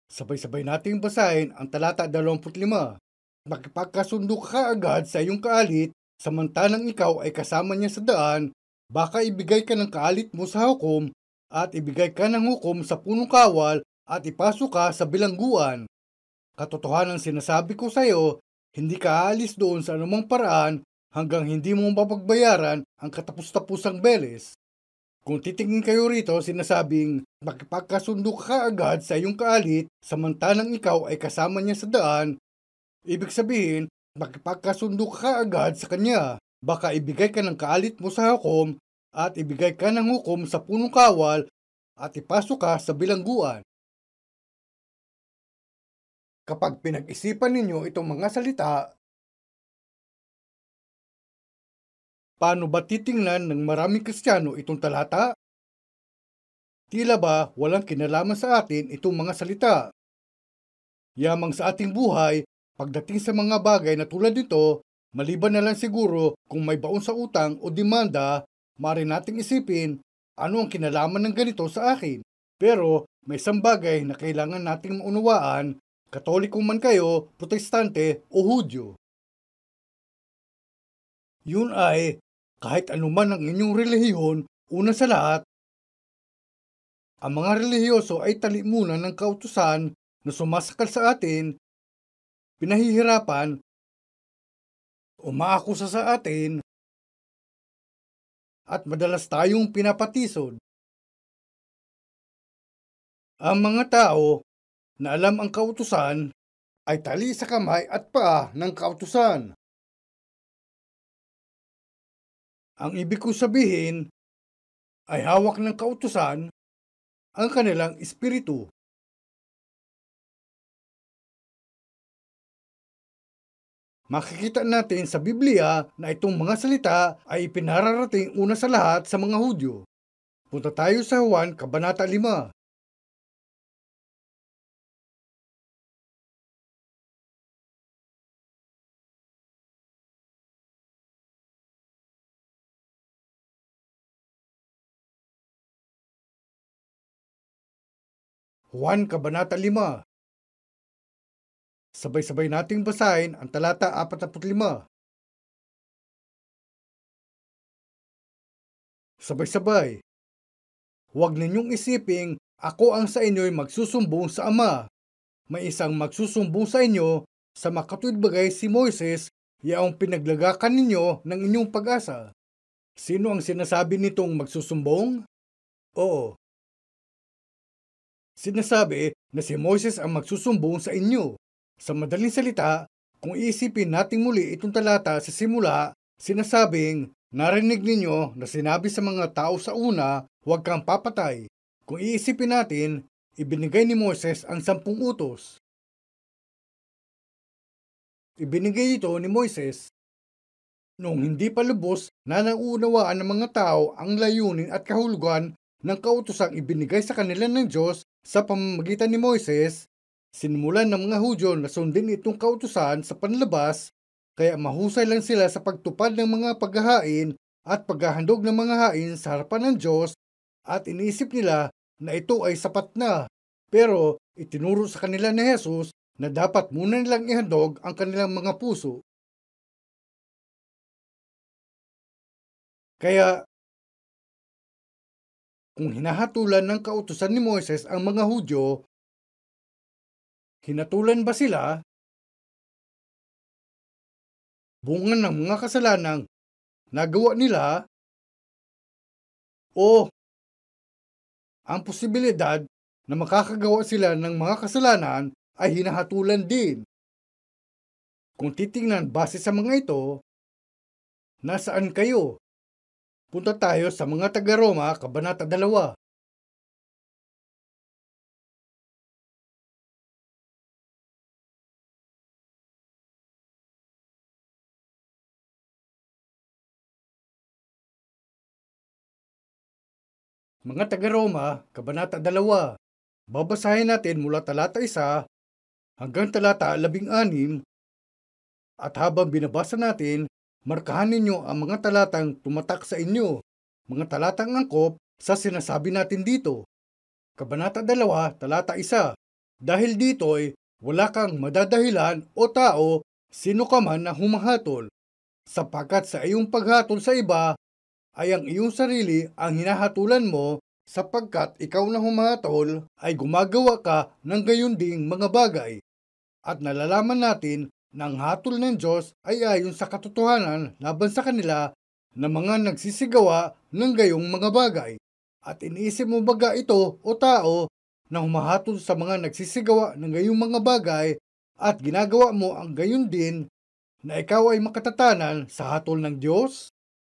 Sabay-sabay nating basahin ang talata 25. Makipagkasundo ka agad sa iyong kaalit, samantalang ikaw ay kasama niya sa daan, baka ibigay ka ng kaalit mo sa hukom, at ibigay ka ng hukom sa punong kawal, at ipasok ka sa bilangguan. Katotohanan sinasabi ko sa iyo, hindi ka aalis doon sa anumang paraan hanggang hindi mo mapagbayaran ang katapus-tapusang beles. Kung titingin kayo rito, sinasabing makipagkasundo ka agad sa iyong kaalit, samantalang ikaw ay kasama niya sa daan, ibig sabihin, makipagkasundo ka agad sa kanya. Baka ibigay ka ng kaalit mo sa hukom at ibigay ka ng hukom sa punong kawal at ipasok ka sa bilangguan. Kapag pinag-isipan ninyo itong mga salita, paano ba titingnan ng maraming Kristiyano itong talata? Tila ba walang kinalaman sa atin itong mga salita? Yamang sa ating buhay, pagdating sa mga bagay na tulad nito, maliban na lang siguro kung may baon sa utang o demanda, maaari nating isipin, ano ang kinalaman ng ganito sa akin? Pero may isang bagay na kailangan nating maunawaan, Katoliko man kayo, Protestante o Hudyo. Yun ay, kahit anuman ang inyong relihiyon, una sa lahat, ang mga relihiyoso ay talimunan ng kautusan na sumasakal sa atin, pinahihirapan, umaakusa sa atin, at madalas tayong pinapatisod. Ang mga tao na alam ang kautusan ay tali sa kamay at paa ng kautusan. Ang ibig kong sabihin ay hawak ng kautusan ang kanilang espiritu. Makikita natin sa Biblia na itong mga salita ay ipinararating una sa lahat sa mga Hudyo. Punta tayo sa Juan, Kabanata 5. Juan, Kabanata 5. Sabay-sabay nating basahin ang talata 45. Sabay-sabay. Huwag ninyong isiping ako ang sa inyo'y magsusumbong sa Ama. May isang magsusumbong sa inyo sa makatuwid bagay si Moises, yaong pinaglagakan ninyo ng inyong pag-asa. Sino ang sinasabi nitong magsusumbong? Oo. Sinasabi na si Moises ang magsusumbong sa inyo. Sa madaling salita, kung iisipin natin muli itong talata sa simula, sinasabing, narinig ninyo na sinabi sa mga tao sa una, huwag kang papatay. Kung iisipin natin, ibinigay ni Moises ang 10 utos. Ibinigay ito ni Moises noong hindi pa lubos na nauunawaan ng mga tao ang layunin at kahulugan ng kautosang ibinigay sa kanila ng Diyos sa pamamagitan ni Moises. Sinimulan ng mga Hudyo na sundin itong kautusan sa panlabas, kaya mahusay lang sila sa pagtupad ng mga paghahain at paghahandog ng mga hain sa harapan ng Diyos, at iniisip nila na ito ay sapat na. Pero itinuro sa kanila ni Jesus na dapat muna nilang ihandog ang kanilang mga puso. Kaya kung hinahatulan ng kautusan ni Moises ang mga Hudyo, hinatulan ba sila? Bunga ng mga kasalanang nagawa nila? O ang posibilidad na makakagawa sila ng mga kasalanan ay hinahatulan din? Kung titingnan base sa mga ito, nasaan kayo? Punta tayo sa mga taga-Roma, Kabanata 2. Mga taga-Roma, Kabanata 2. Babasahin natin mula talata 1 hanggang talata 16, at habang binabasa natin, markahan ninyo ang mga talatang tumatak sa inyo, mga talatang angkop sa sinasabi natin dito. Kabanata 2, talata 1. Dahil dito'y wala kang madadahilan o tao, sino ka man na humahatol, sapagkat sa iyong paghatol sa iba ay ang iyong sarili ang hinahatulan mo, sapagkat ikaw na humahatol ay gumagawa ka ng gayon ding mga bagay. At nalalaman natin na ang hatol ng Diyos ay ayon sa katotohanan laban sa kanila na mga nagsisigawa ng gayong mga bagay. At iniisip mo baga ito o tao na humahatol sa mga nagsisigawa ng gayong mga bagay at ginagawa mo ang gayon din, na ikaw ay makatatanan sa hatol ng Diyos?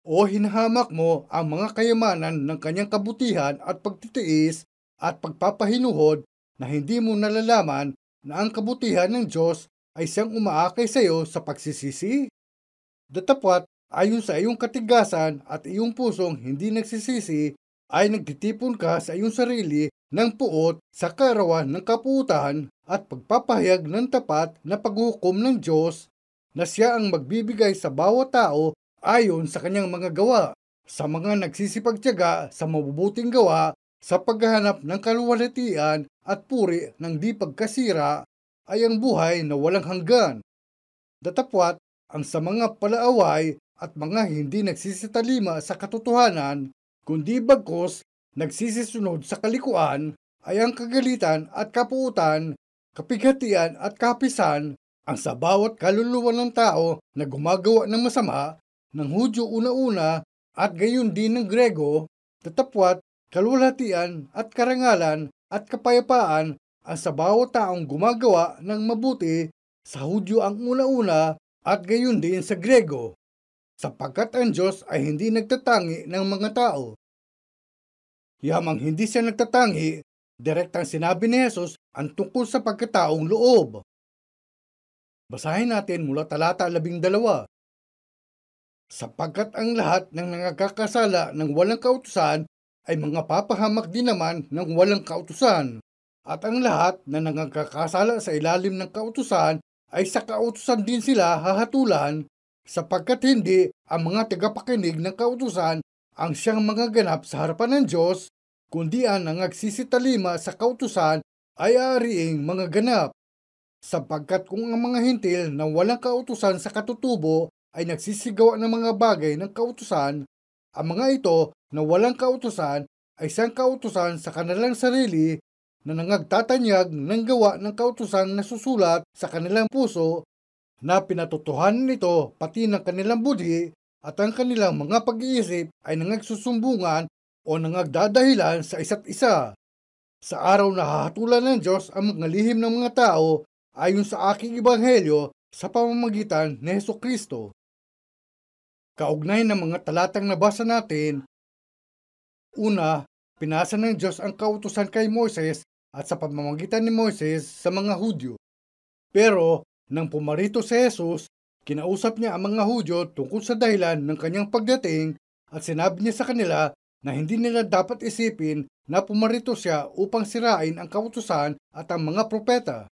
O hinahamak mo ang mga kayamanan ng kanyang kabutihan at pagtitiis at pagpapahinuhod na hindi mo nalalaman na ang kabutihan ng Diyos ay siyang umaakay sa iyo sa pagsisisi? Datapwat, ayon sa iyong katigasan at iyong pusong hindi nagsisisi, ay nagtitipon ka sa iyong sarili ng puot sa kaarawan ng kapuutan at pagpapahayag ng tapat na paghukom ng Diyos na siya ang magbibigay sa bawat tao ayon sa kanyang mga gawa, sa mga nagsisipagtiyaga sa mabubuting gawa, sa paghahanap ng kaluwalhatian at puri ng di pagkasira ay ang buhay na walang hanggan. Datapwat ang sa mga palaaway at mga hindi nagsisitalima sa katotohanan, kundi bagkus nagsisisunod sa kalikuan, ay ang kagalitan at kapuutan, kapighatian at kapisan ang sa bawat kaluluwa ng tao na gumagawa ng masama, ng Hudyo una-una at gayon din ng Grego, datapwat, kaluwalhatian at karangalan at kapayapaan ang sa bawat taong gumagawa ng mabuti, sa Hudyo ang una-una at gayon din sa Grego, sapagkat ang Diyos ay hindi nagtatangi ng mga tao. Yamang hindi siya nagtatangi, direktang sinabi ni Jesus ang tungkol sa pagkataong loob. Basahin natin mula talata 12. Sapagkat ang lahat ng nangagkakasala ng walang kautusan ay mga papahamak din naman ng walang kautusan, at ang lahat na nangagkakasala sa ilalim ng kautusan ay sa kautusan din sila hahatulan, sapagkat hindi ang mga tagapakinig ng kautusan ang siyang mga ganap sa harapan ng Diyos, kundi ang nangagsisitalima sa kautusan ay aariing mga ganap. Sapagkat kung ang mga hintil na walang kautusan sa katutubo ay nagsisigawa ng mga bagay ng kautusan, ang mga ito na walang kautusan ay siyang kautusan sa kanilang sarili na nangagtatanyag ng gawa ng kautusan na susulat sa kanilang puso, na pinatotohanan nito pati ng kanilang budhi, at ang kanilang mga pag-iisip ay nangagsusumbungan o nangagdadahilan sa isa't isa. Sa araw na hahatulan ng Diyos ang mga lihim ng mga tao ayon sa aking ebanghelyo sa pamamagitan ni Hesukristo. Kaugnay ng mga talatang nabasa natin, una, pinasa ng Diyos ang kautusan kay Moises at sa pamamagitan ni Moises sa mga Hudyo. Pero nang pumarito si Jesus, kinausap niya ang mga Hudyo tungkol sa dahilan ng kanyang pagdating at sinabi niya sa kanila na hindi nila dapat isipin na pumarito siya upang sirain ang kautusan at ang mga propeta.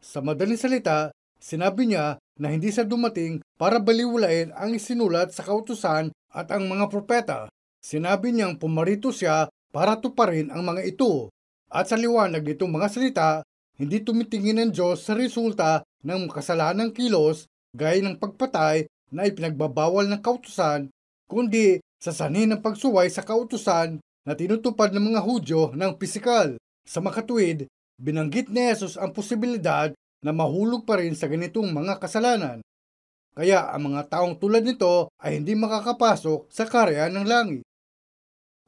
Sa madaling salita, sinabi niya na hindi siya dumating para baliwalain ang isinulat sa kautusan at ang mga propeta. Sinabi niyang pumarito siya para tuparin ang mga ito. At sa liwanag nitong mga salita, hindi tumitingin ng Diyos sa resulta ng kasalanang kilos gaya ng pagpatay na ipinagbabawal ng kautusan, kundi sa sanhi ng pagsuway sa kautusan na tinutupad ng mga Hudyo ng pisikal. Sa makatuwid, binanggit ni Jesus ang posibilidad na mahulog pa rin sa ganitong mga kasalanan. Kaya ang mga taong tulad nito ay hindi makakapasok sa kaharian ng langit.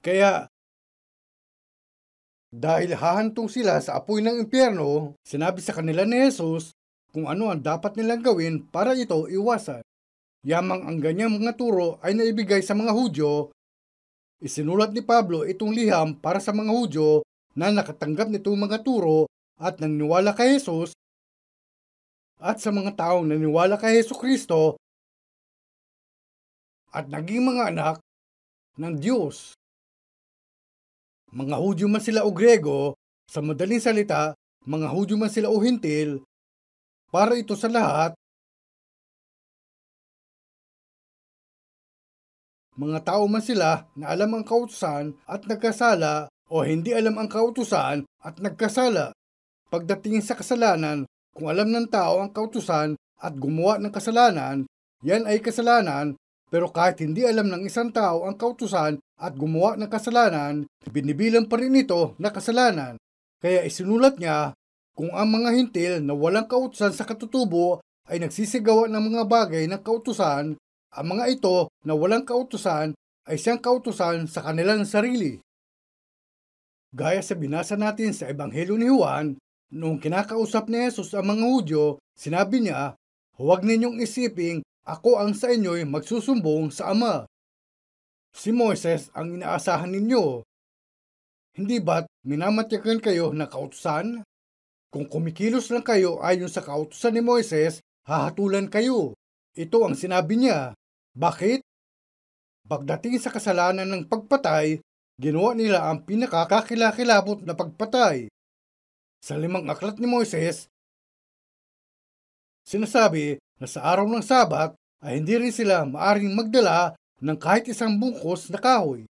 Kaya, dahil hahantong sila sa apoy ng impyerno, sinabi sa kanila ni Jesus kung ano ang dapat nilang gawin para ito iwasan. Yamang ang ganyang mga turo ay naibigay sa mga Hudyo, isinulat ni Pablo itong liham para sa mga Hudyo na nakatanggap nitong mga turo at naniniwala kay Jesus, at sa mga taong naniniwala kay Hesukristo at naging mga anak ng Diyos. Mga Hudyo man sila o Grego, sa madaling salita, mga Hudyo man sila o Hintil, para ito sa lahat, mga tao man sila na alam ang kautusan at nagkasala o hindi alam ang kautusan at nagkasala. Pagdating sa kasalanan, kung alam ng tao ang kautusan at gumawa ng kasalanan, yan ay kasalanan, pero kahit hindi alam ng isang tao ang kautusan at gumawa ng kasalanan, binibilang pa rin ito na kasalanan. Kaya isinulat niya, kung ang mga hintil na walang kautusan sa katutubo ay nagsisigawa ng mga bagay ng kautusan, ang mga ito na walang kautusan ay siyang kautusan sa kanilang sarili. Gaya sa binasa natin sa Ebanghelyo ni Juan, noong kinakausap ni Jesus ang mga Hudyo, sinabi niya, huwag ninyong isiping ako ang sa inyo'y magsusumbong sa Ama. Si Moises ang inaasahan ninyo. Hindi ba't minamatyagan kayo ng kautusan? Kung kumikilos lang kayo ayon sa kautusan ni Moises, hahatulan kayo. Ito ang sinabi niya. Bakit? Pagdating sa kasalanan ng pagpatay, Ginawa nila ang pinakakakilakilabot na pagpatay. Sa 5 aklat ni Moises, sinasabi na sa araw ng Sabat ay hindi rin sila maaring magdala ng kahit isang bungkos na kahoy.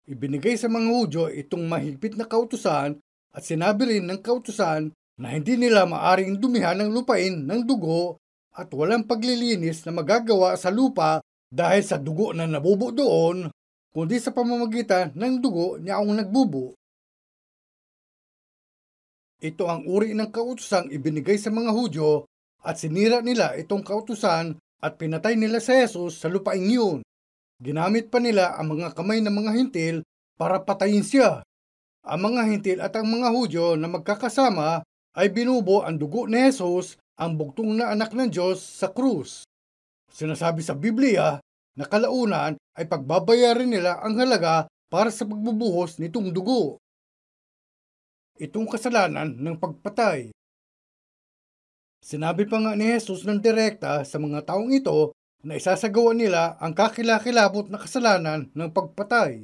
Ibinigay sa mga Hudyo itong mahigpit na kautusan at sinabi rin ng kautusan na hindi nila maaring dumihan ng lupain ng dugo at walang paglilinis na magagawa sa lupa dahil sa dugo na nabubo doon, kundi sa pamamagitan ng dugo niya ang nagbubo. Ito ang uri ng kautusang ibinigay sa mga Hudyo at sinira nila itong kautusan at pinatay nila si Jesus sa lupain yun. Ginamit pa nila ang mga kamay ng mga hintil para patayin siya. Ang mga hintil at ang mga Hudyo na magkakasama ay binubo ang dugo ni Jesus, ang bugtong na anak ng Diyos, sa krus. Sinasabi sa Biblia na kalaunan ay pagbabayarin nila ang halaga para sa pagbubuhos nitong dugo. Itong kasalanan ng pagpatay. Sinabi pa nga ni Jesus ng direkta sa mga taong ito na isasagawa nila ang kakilakilabot na kasalanan ng pagpatay.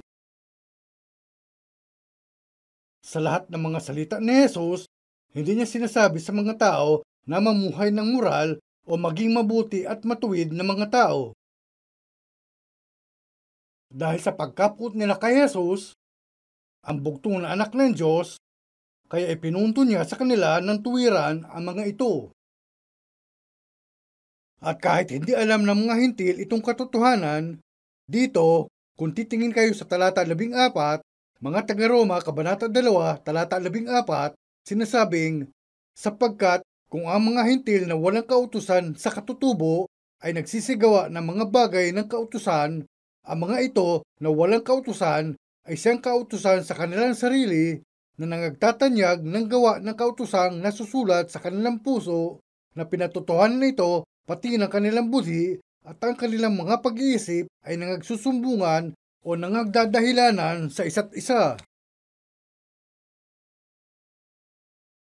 Sa lahat ng mga salita ni Jesus, hindi niya sinasabi sa mga tao na mamuhay ng moral o maging mabuti at matuwid na mga tao. Dahil sa pagkaput nila kay Jesus, ang bugtong na anak ng Diyos, kaya ipinunto niya sa kanila ng tuwiran ang mga ito. At kahit hindi alam ng mga hintil itong katotohanan, dito, kung titingin kayo sa talata 14, mga taga-Roma, Kabanata 2, talata 14, sinasabing, sapagkat kung ang mga hintil na walang kautusan sa katutubo ay nagsisigawa ng mga bagay ng kautusan, ang mga ito na walang kautusan ay siyang kautusan sa kanilang sarili na nangagtatanyag ng gawa ng kautusang nasusulat sa kanilang puso na pinatotohanan nito pati ng kanilang budhi at ang kanilang mga pag-iisip ay nangagsusumbungan o nangagdadahilanan sa isa't isa.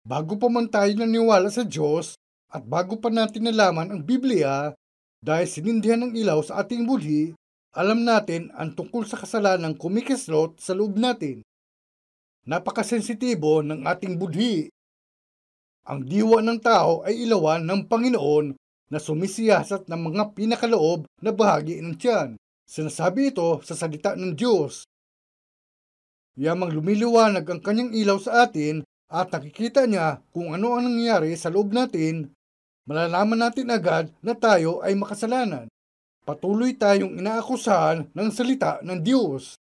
Bago pa man tayo naniwala sa Diyos at bago pa natin nalaman ang Biblia, dahil sinindihan ng ilaw sa ating budhi, alam natin ang tungkol sa kasalanang kumikislot sa loob natin. Napakasensitibo ng ating budhi. Ang diwa ng tao ay ilawan ng Panginoon na sumisiyasat ng mga pinakaloob na bahagi ng tiyan. Sinasabi ito sa salita ng Diyos. Yamang lumiliwanag ang kanyang ilaw sa atin at nakikita niya kung ano ang nangyayari sa loob natin, malalaman natin agad na tayo ay makasalanan. Patuloy tayong inaakusahan ng salita ng Diyos.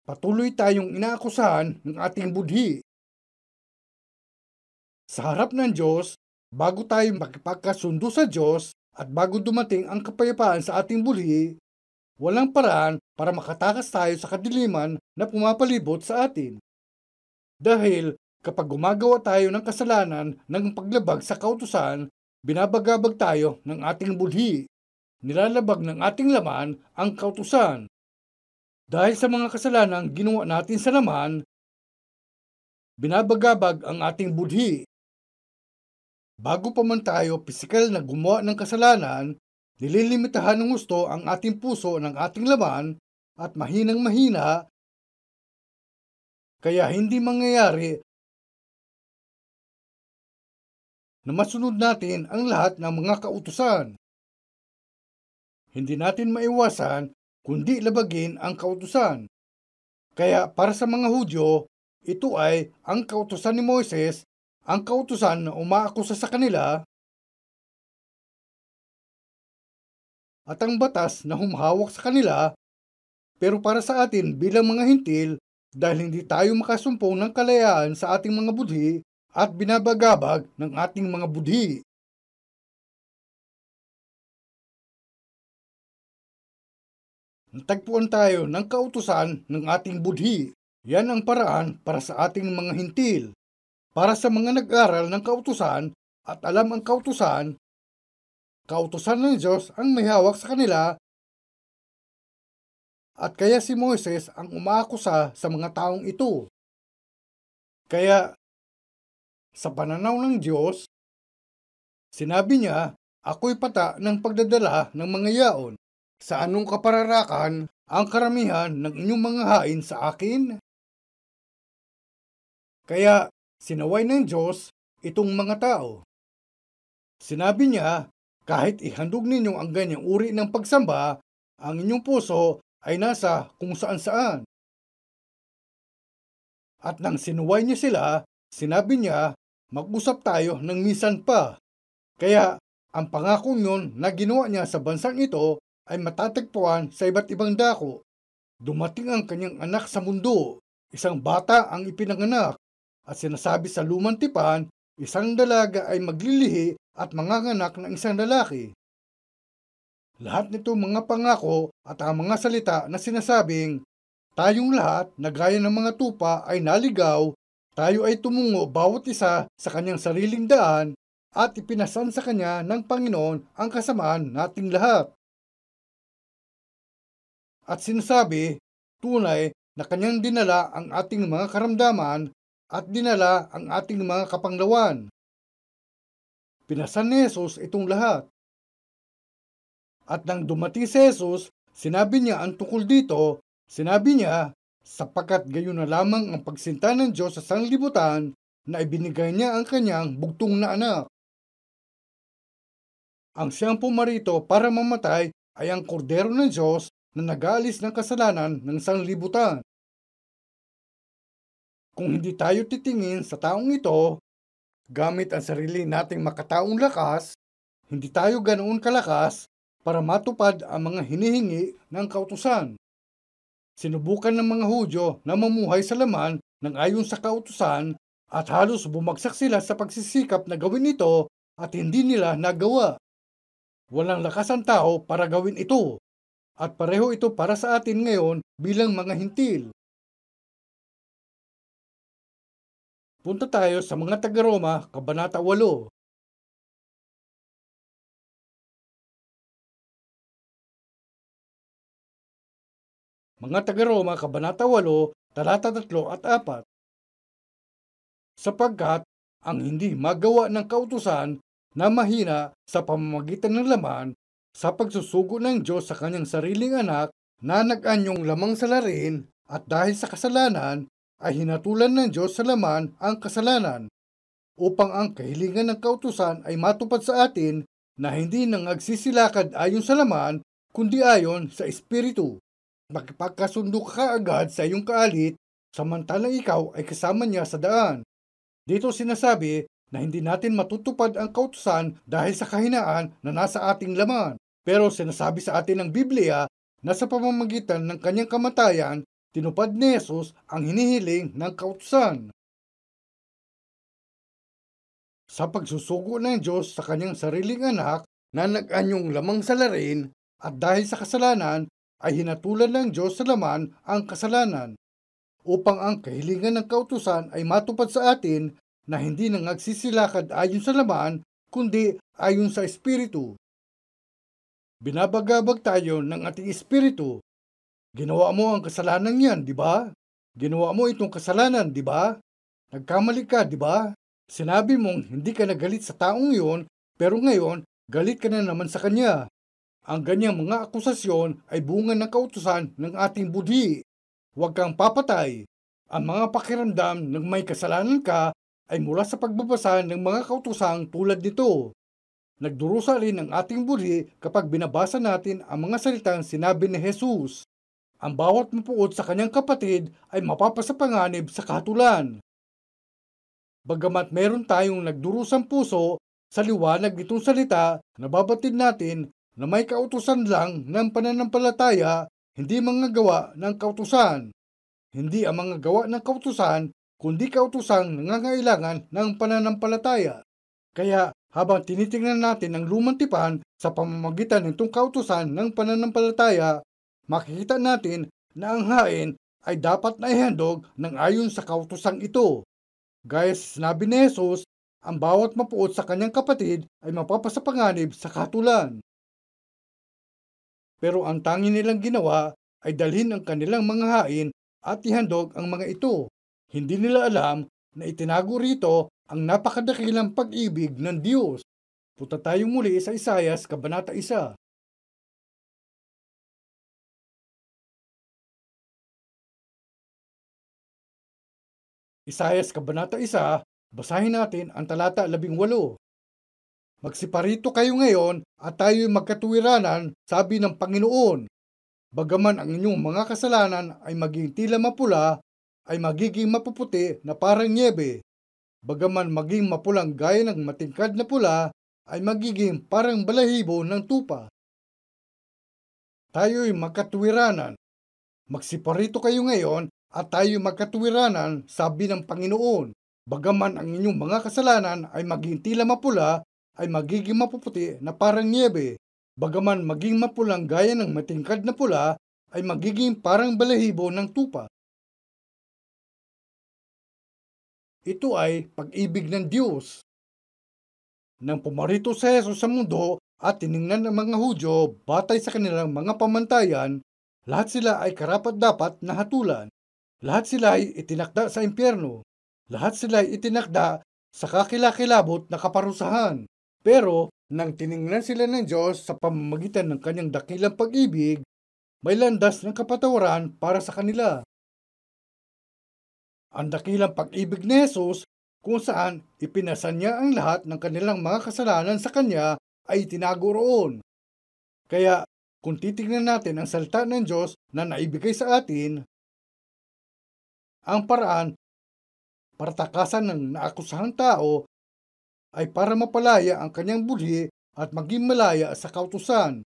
Patuloy tayong inaakusahan ng ating budhi. Sa harap ng Diyos, bago tayo makipagkasundo sa Diyos at bago dumating ang kapayapaan sa ating budhi, walang paraan para makatakas tayo sa kadiliman na pumapalibot sa atin. Dahil kapag gumagawa tayo ng kasalanan ng paglabag sa kautusan, binabagabag tayo ng ating budhi. Nilalabag ng ating laman ang kautusan. Dahil sa mga kasalanang ginawa natin sa laman, binabagabag ang ating budhi. Bago pa man tayo pisikal na gumawa ng kasalanan, nililimitahan ng gusto ang ating puso ng ating laman at mahinang mahina, kaya hindi mangyayari na masunod natin ang lahat ng mga kautusan. Hindi natin maiwasan kundi labagin ang kautusan. Kaya para sa mga Hudyo, ito ay ang kautusan ni Moises, ang kautusan na umaakusa sa kanila, at ang batas na humahawak sa kanila, pero para sa atin bilang mga hintil, dahil hindi tayo makasumpong ng kalayaan sa ating mga budhi at binabagabag ng ating mga budhi. Natagpuan tayo ng kautusan ng ating budhi. Yan ang paraan para sa ating mga hintil. Para sa mga nag-aral ng kautusan at alam ang kautusan ng Diyos ang may hawak sa kanila, at kaya si Moises ang umaakusa sa mga taong ito. Kaya, sa pananaw ng Diyos, sinabi niya ako'y pata ng pagdadala ng mga yaon. Sa anong kapararakan ang karamihan ng inyong mga hain sa akin? Kaya sinaway ng Diyos itong mga tao. Sinabi niya, kahit ihandog ninyo ang ganyang uri ng pagsamba, ang inyong puso ay nasa kung saan-saan. At nang sinuway niya sila, sinabi niya, mag-usap tayo ng minsan pa. Kaya ang pangakong yun na ginawa niya sa bansang ito ay matatagpuan sa iba't ibang dako. Dumating ang kanyang anak sa mundo, isang bata ang ipinanganak, at sinasabi sa lumang tipan, isang dalaga ay maglilihi at manganganak ng isang lalaki. Lahat nito mga pangako at ang mga salita na sinasabing, tayong lahat na gaya ng mga tupa ay naligaw, tayo ay tumungo bawat isa sa kanyang sariling daan at ipinasan sa kanya ng Panginoon ang kasamaan nating lahat. At sinasabi, tunay na kanyang dinala ang ating mga karamdaman at dinala ang ating mga kapanglawan. Pinasan ni Jesus itong lahat. At nang dumating si Jesus, sinabi niya ang tungkol dito, sinabi niya, sapagkat gayon na lamang ang pagsinta ng Diyos sa sanglibutan na ibinigay niya ang kanyang bugtong na anak. Ang siyang pumarito para mamatay ay ang kordero ng Diyos na nag-aalis ng kasalanan ng sanglibutan. Kung hindi tayo titingin sa taong ito, gamit ang sarili nating makataong lakas, hindi tayo ganoon kalakas para matupad ang mga hinihingi ng kautusan. Sinubukan ng mga Hudyo na mamuhay sa laman ng ayon sa kautusan at halos bumagsak sila sa pagsisikap na gawin ito at hindi nila nagawa. Walang lakas ang tao para gawin ito at pareho ito para sa atin ngayon bilang mga hintil. Punta tayo sa mga taga-Roma, Kabanata 8. Mga taga-Roma, Kabanata 8, talata 3 at 4. Sapagkat ang hindi magawa ng kautusan na mahina sa pamamagitan ng laman sa pagsusugo ng Diyos sa kanyang sariling anak na nag-anyong lamang salarin at dahil sa kasalanan ay hinatulan ng Diyos sa laman ang kasalanan upang ang kahilingan ng kautusan ay matupad sa atin na hindi nang agsisilakad ayon sa laman kundi ayon sa Espiritu. Makipagkasundo ka agad sa iyong kaalit samantalang ikaw ay kasama niya sa daan. Dito sinasabi na hindi natin matutupad ang kautusan dahil sa kahinaan na nasa ating laman. Pero sinasabi sa atin ng Biblia na sa pamamagitan ng kanyang kamatayan, tinupad ni Jesus ang hinihiling ng kautusan. Sa pagsusugo ng Diyos sa kanyang sariling anak na nag-anyong lamang salarin at dahil sa kasalanan ay hinatulan ng Diyos sa laman ang kasalanan upang ang kahilingan ng kautusan ay matupad sa atin na hindi nang nagsisilakad ayon sa laman kundi ayon sa Espiritu. Binabagabag tayo ng ating Espiritu. Ginawa mo ang kasalanan yan, di ba? Ginawa mo itong kasalanan, di ba? Nagkamali ka, di ba? Sinabi mong hindi ka nagalit sa taong iyon, pero ngayon galit ka na naman sa kanya. Ang ganyang mga akusasyon ay bunga ng kautusan ng ating budhi. Huwag kang papatay. Ang mga pakiramdam ng may kasalanan ka ay mula sa pagbabasa ng mga kautusang tulad nito. Nagdurusa rin ang ating budhi kapag binabasa natin ang mga salitang sinabi ni Jesus. Ang bawat mapuot sa kanyang kapatid ay mapapasapanganib sa kahatulan. Bagamat meron tayong nagdurusang puso sa liwanag nitong salita, nababatid natin na may kautusan lang ng pananampalataya, hindi mga gawa ng kautusan. Hindi ang mga gawa ng kautusan, kundi kautusang nangangailangan ng pananampalataya. Kaya habang tinitingnan natin ang lumang tipan sa pamamagitan nitong kautusan ng pananampalataya, makikita natin na ang hain ay dapat na ihandog ng ayon sa kautusang ito. Gaya sa sinabi ni Jesus, ang bawat mapuot sa kanyang kapatid ay mapapasapanganib sa kahatulan. Pero ang tangi nilang ginawa ay dalhin ang kanilang mga hain at ihandog ang mga ito. Hindi nila alam na itinago rito ang napakadakilang pag-ibig ng Diyos. Punta tayo muli sa Isayas, Kabanata 1. Isayas, Kabanata 1, basahin natin ang talata 18. Magsiparito kayo ngayon at tayo'y magkatuwiranan, sabi ng Panginoon. Bagaman ang inyong mga kasalanan ay maging tila mapula, ay magiging mapuputi na parang niebe. Bagaman maging mapulang gaya ng matingkad na pula, ay magiging parang balahibo ng tupa. Tayo'y magkatuwiranan. Magsiparito kayo ngayon at tayo'y magkatuwiranan, sabi ng Panginoon. Bagaman ang inyong mga kasalanan ay maging tila mapula, ay magiging mapuputi na parang niebe. Bagaman maging mapulang gaya ng matingkad na pula, ay magiging parang balahibo ng tupa. Ito ay pag-ibig ng Diyos. Nang pumarito si Jesus sa mundo at tiningnan ng mga Hudyo batay sa kanilang mga pamantayan, lahat sila ay karapat-dapat na hatulan. Lahat sila ay itinakda sa impyerno. Lahat sila ay itinakda sa kakilakilabot na kaparusahan. Pero nang tiningnan sila ng Diyos sa pamamagitan ng kanyang dakilang pag-ibig, may landas ng kapatawaran para sa kanila. Ang dakilang pag-ibig ni Jesus kung saan ipinasan niya ang lahat ng kanilang mga kasalanan sa kanya ay tinago roon. Kaya kung titignan natin ang salita ng Diyos na naibigay sa atin, ang paraan para takasan ng naakusahang tao ay para mapalaya ang kanyang budhi at maging malaya sa kautusan.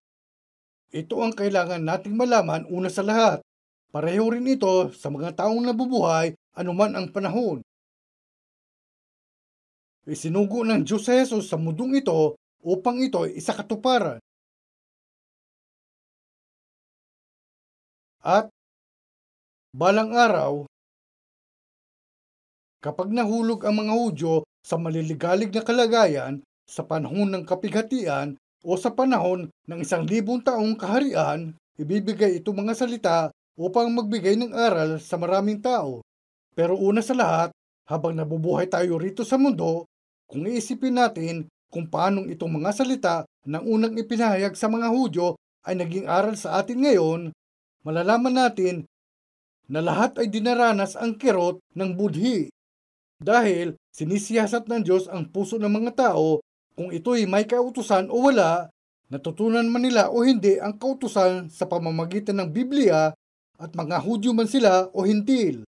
Ito ang kailangan nating malaman una sa lahat. Pareho rin ito sa mga taong nabubuhay anuman ang panahon. Isinugo ng Diyos sa Jesus sa mundong ito upang ito ay isakatuparan. At balang araw, kapag nahulog ang mga Hudyo sa maliligalig na kalagayan sa panahon ng kapighatian o sa panahon ng 1,000 taong kaharian, ibibigay ito mga salita upang magbigay ng aral sa maraming tao. Pero una sa lahat, habang nabubuhay tayo rito sa mundo, kung iisipin natin kung paanong itong mga salita ng unang ipinahayag sa mga Hudyo ay naging aral sa atin ngayon, malalaman natin na lahat ay dinaranas ang kirot ng budhi. Dahil sinisiyasat ng Diyos ang puso ng mga tao kung ito'y may kautusan o wala, natutunan man nila o hindi ang kautusan sa pamamagitan ng Biblia at mga Hudyo man sila o hintil.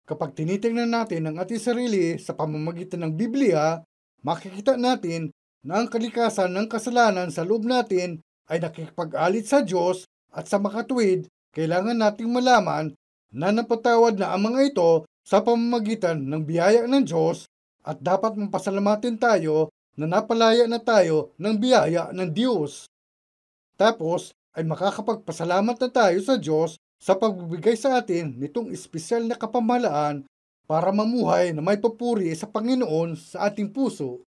Kapag tinitingnan natin ang ating sarili sa pamamagitan ng Biblia, makikita natin na ang kalikasan ng kasalanan sa loob natin ay nakikipag-alit sa Diyos at sa makatuwid, kailangan nating malaman na napatawad na ang mga ito sa pamamagitan ng biyaya ng Diyos at dapat mapasalamatin tayo na napalaya na tayo ng biyaya ng Diyos. Tapos ay makakapagpasalamat na tayo sa Diyos sa pagbibigay sa atin nitong espesyal na kapamahalaan para mamuhay na may papuri sa Panginoon sa ating puso.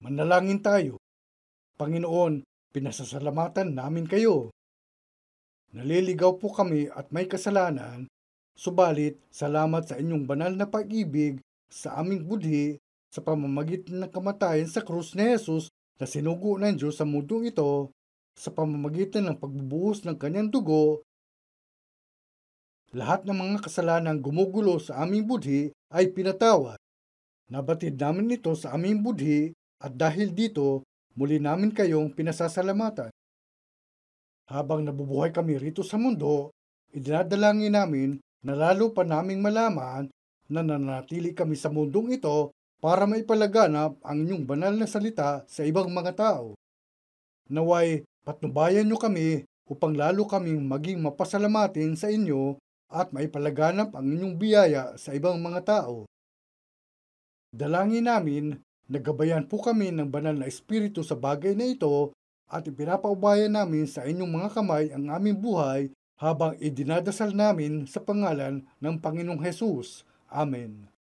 Manalangin tayo. Panginoon, pinasasalamatan namin kayo. Naliligaw po kami at may kasalanan, subalit salamat sa inyong banal na pag-ibig sa aming budhi sa pamamagitan ng kamatayan sa krus ni Jesus na sinugo ng Diyos sa mundong ito, sa pamamagitan ng pagbubuhos ng kanyang dugo. Lahat ng mga kasalanang gumugulo sa aming budhi ay pinatawad. Nabatid namin ito sa aming budhi at dahil dito, muli namin kayong pinasasalamatan. Habang nabubuhay kami rito sa mundo, idinadalangin namin na lalo pa naming malaman na nanatili kami sa mundong ito para maipalaganap ang inyong banal na salita sa ibang mga tao. Naway patnubayan nyo kami upang lalo kaming maging mapasalamatin sa inyo at maipalaganap ang inyong biyaya sa ibang mga tao. Dalangin namin na gabayan po kami ng banal na espiritu sa bagay na ito at ipinapaubayan namin sa inyong mga kamay ang aming buhay habang idinadasal namin sa pangalan ng Panginoong Hesus. Amen.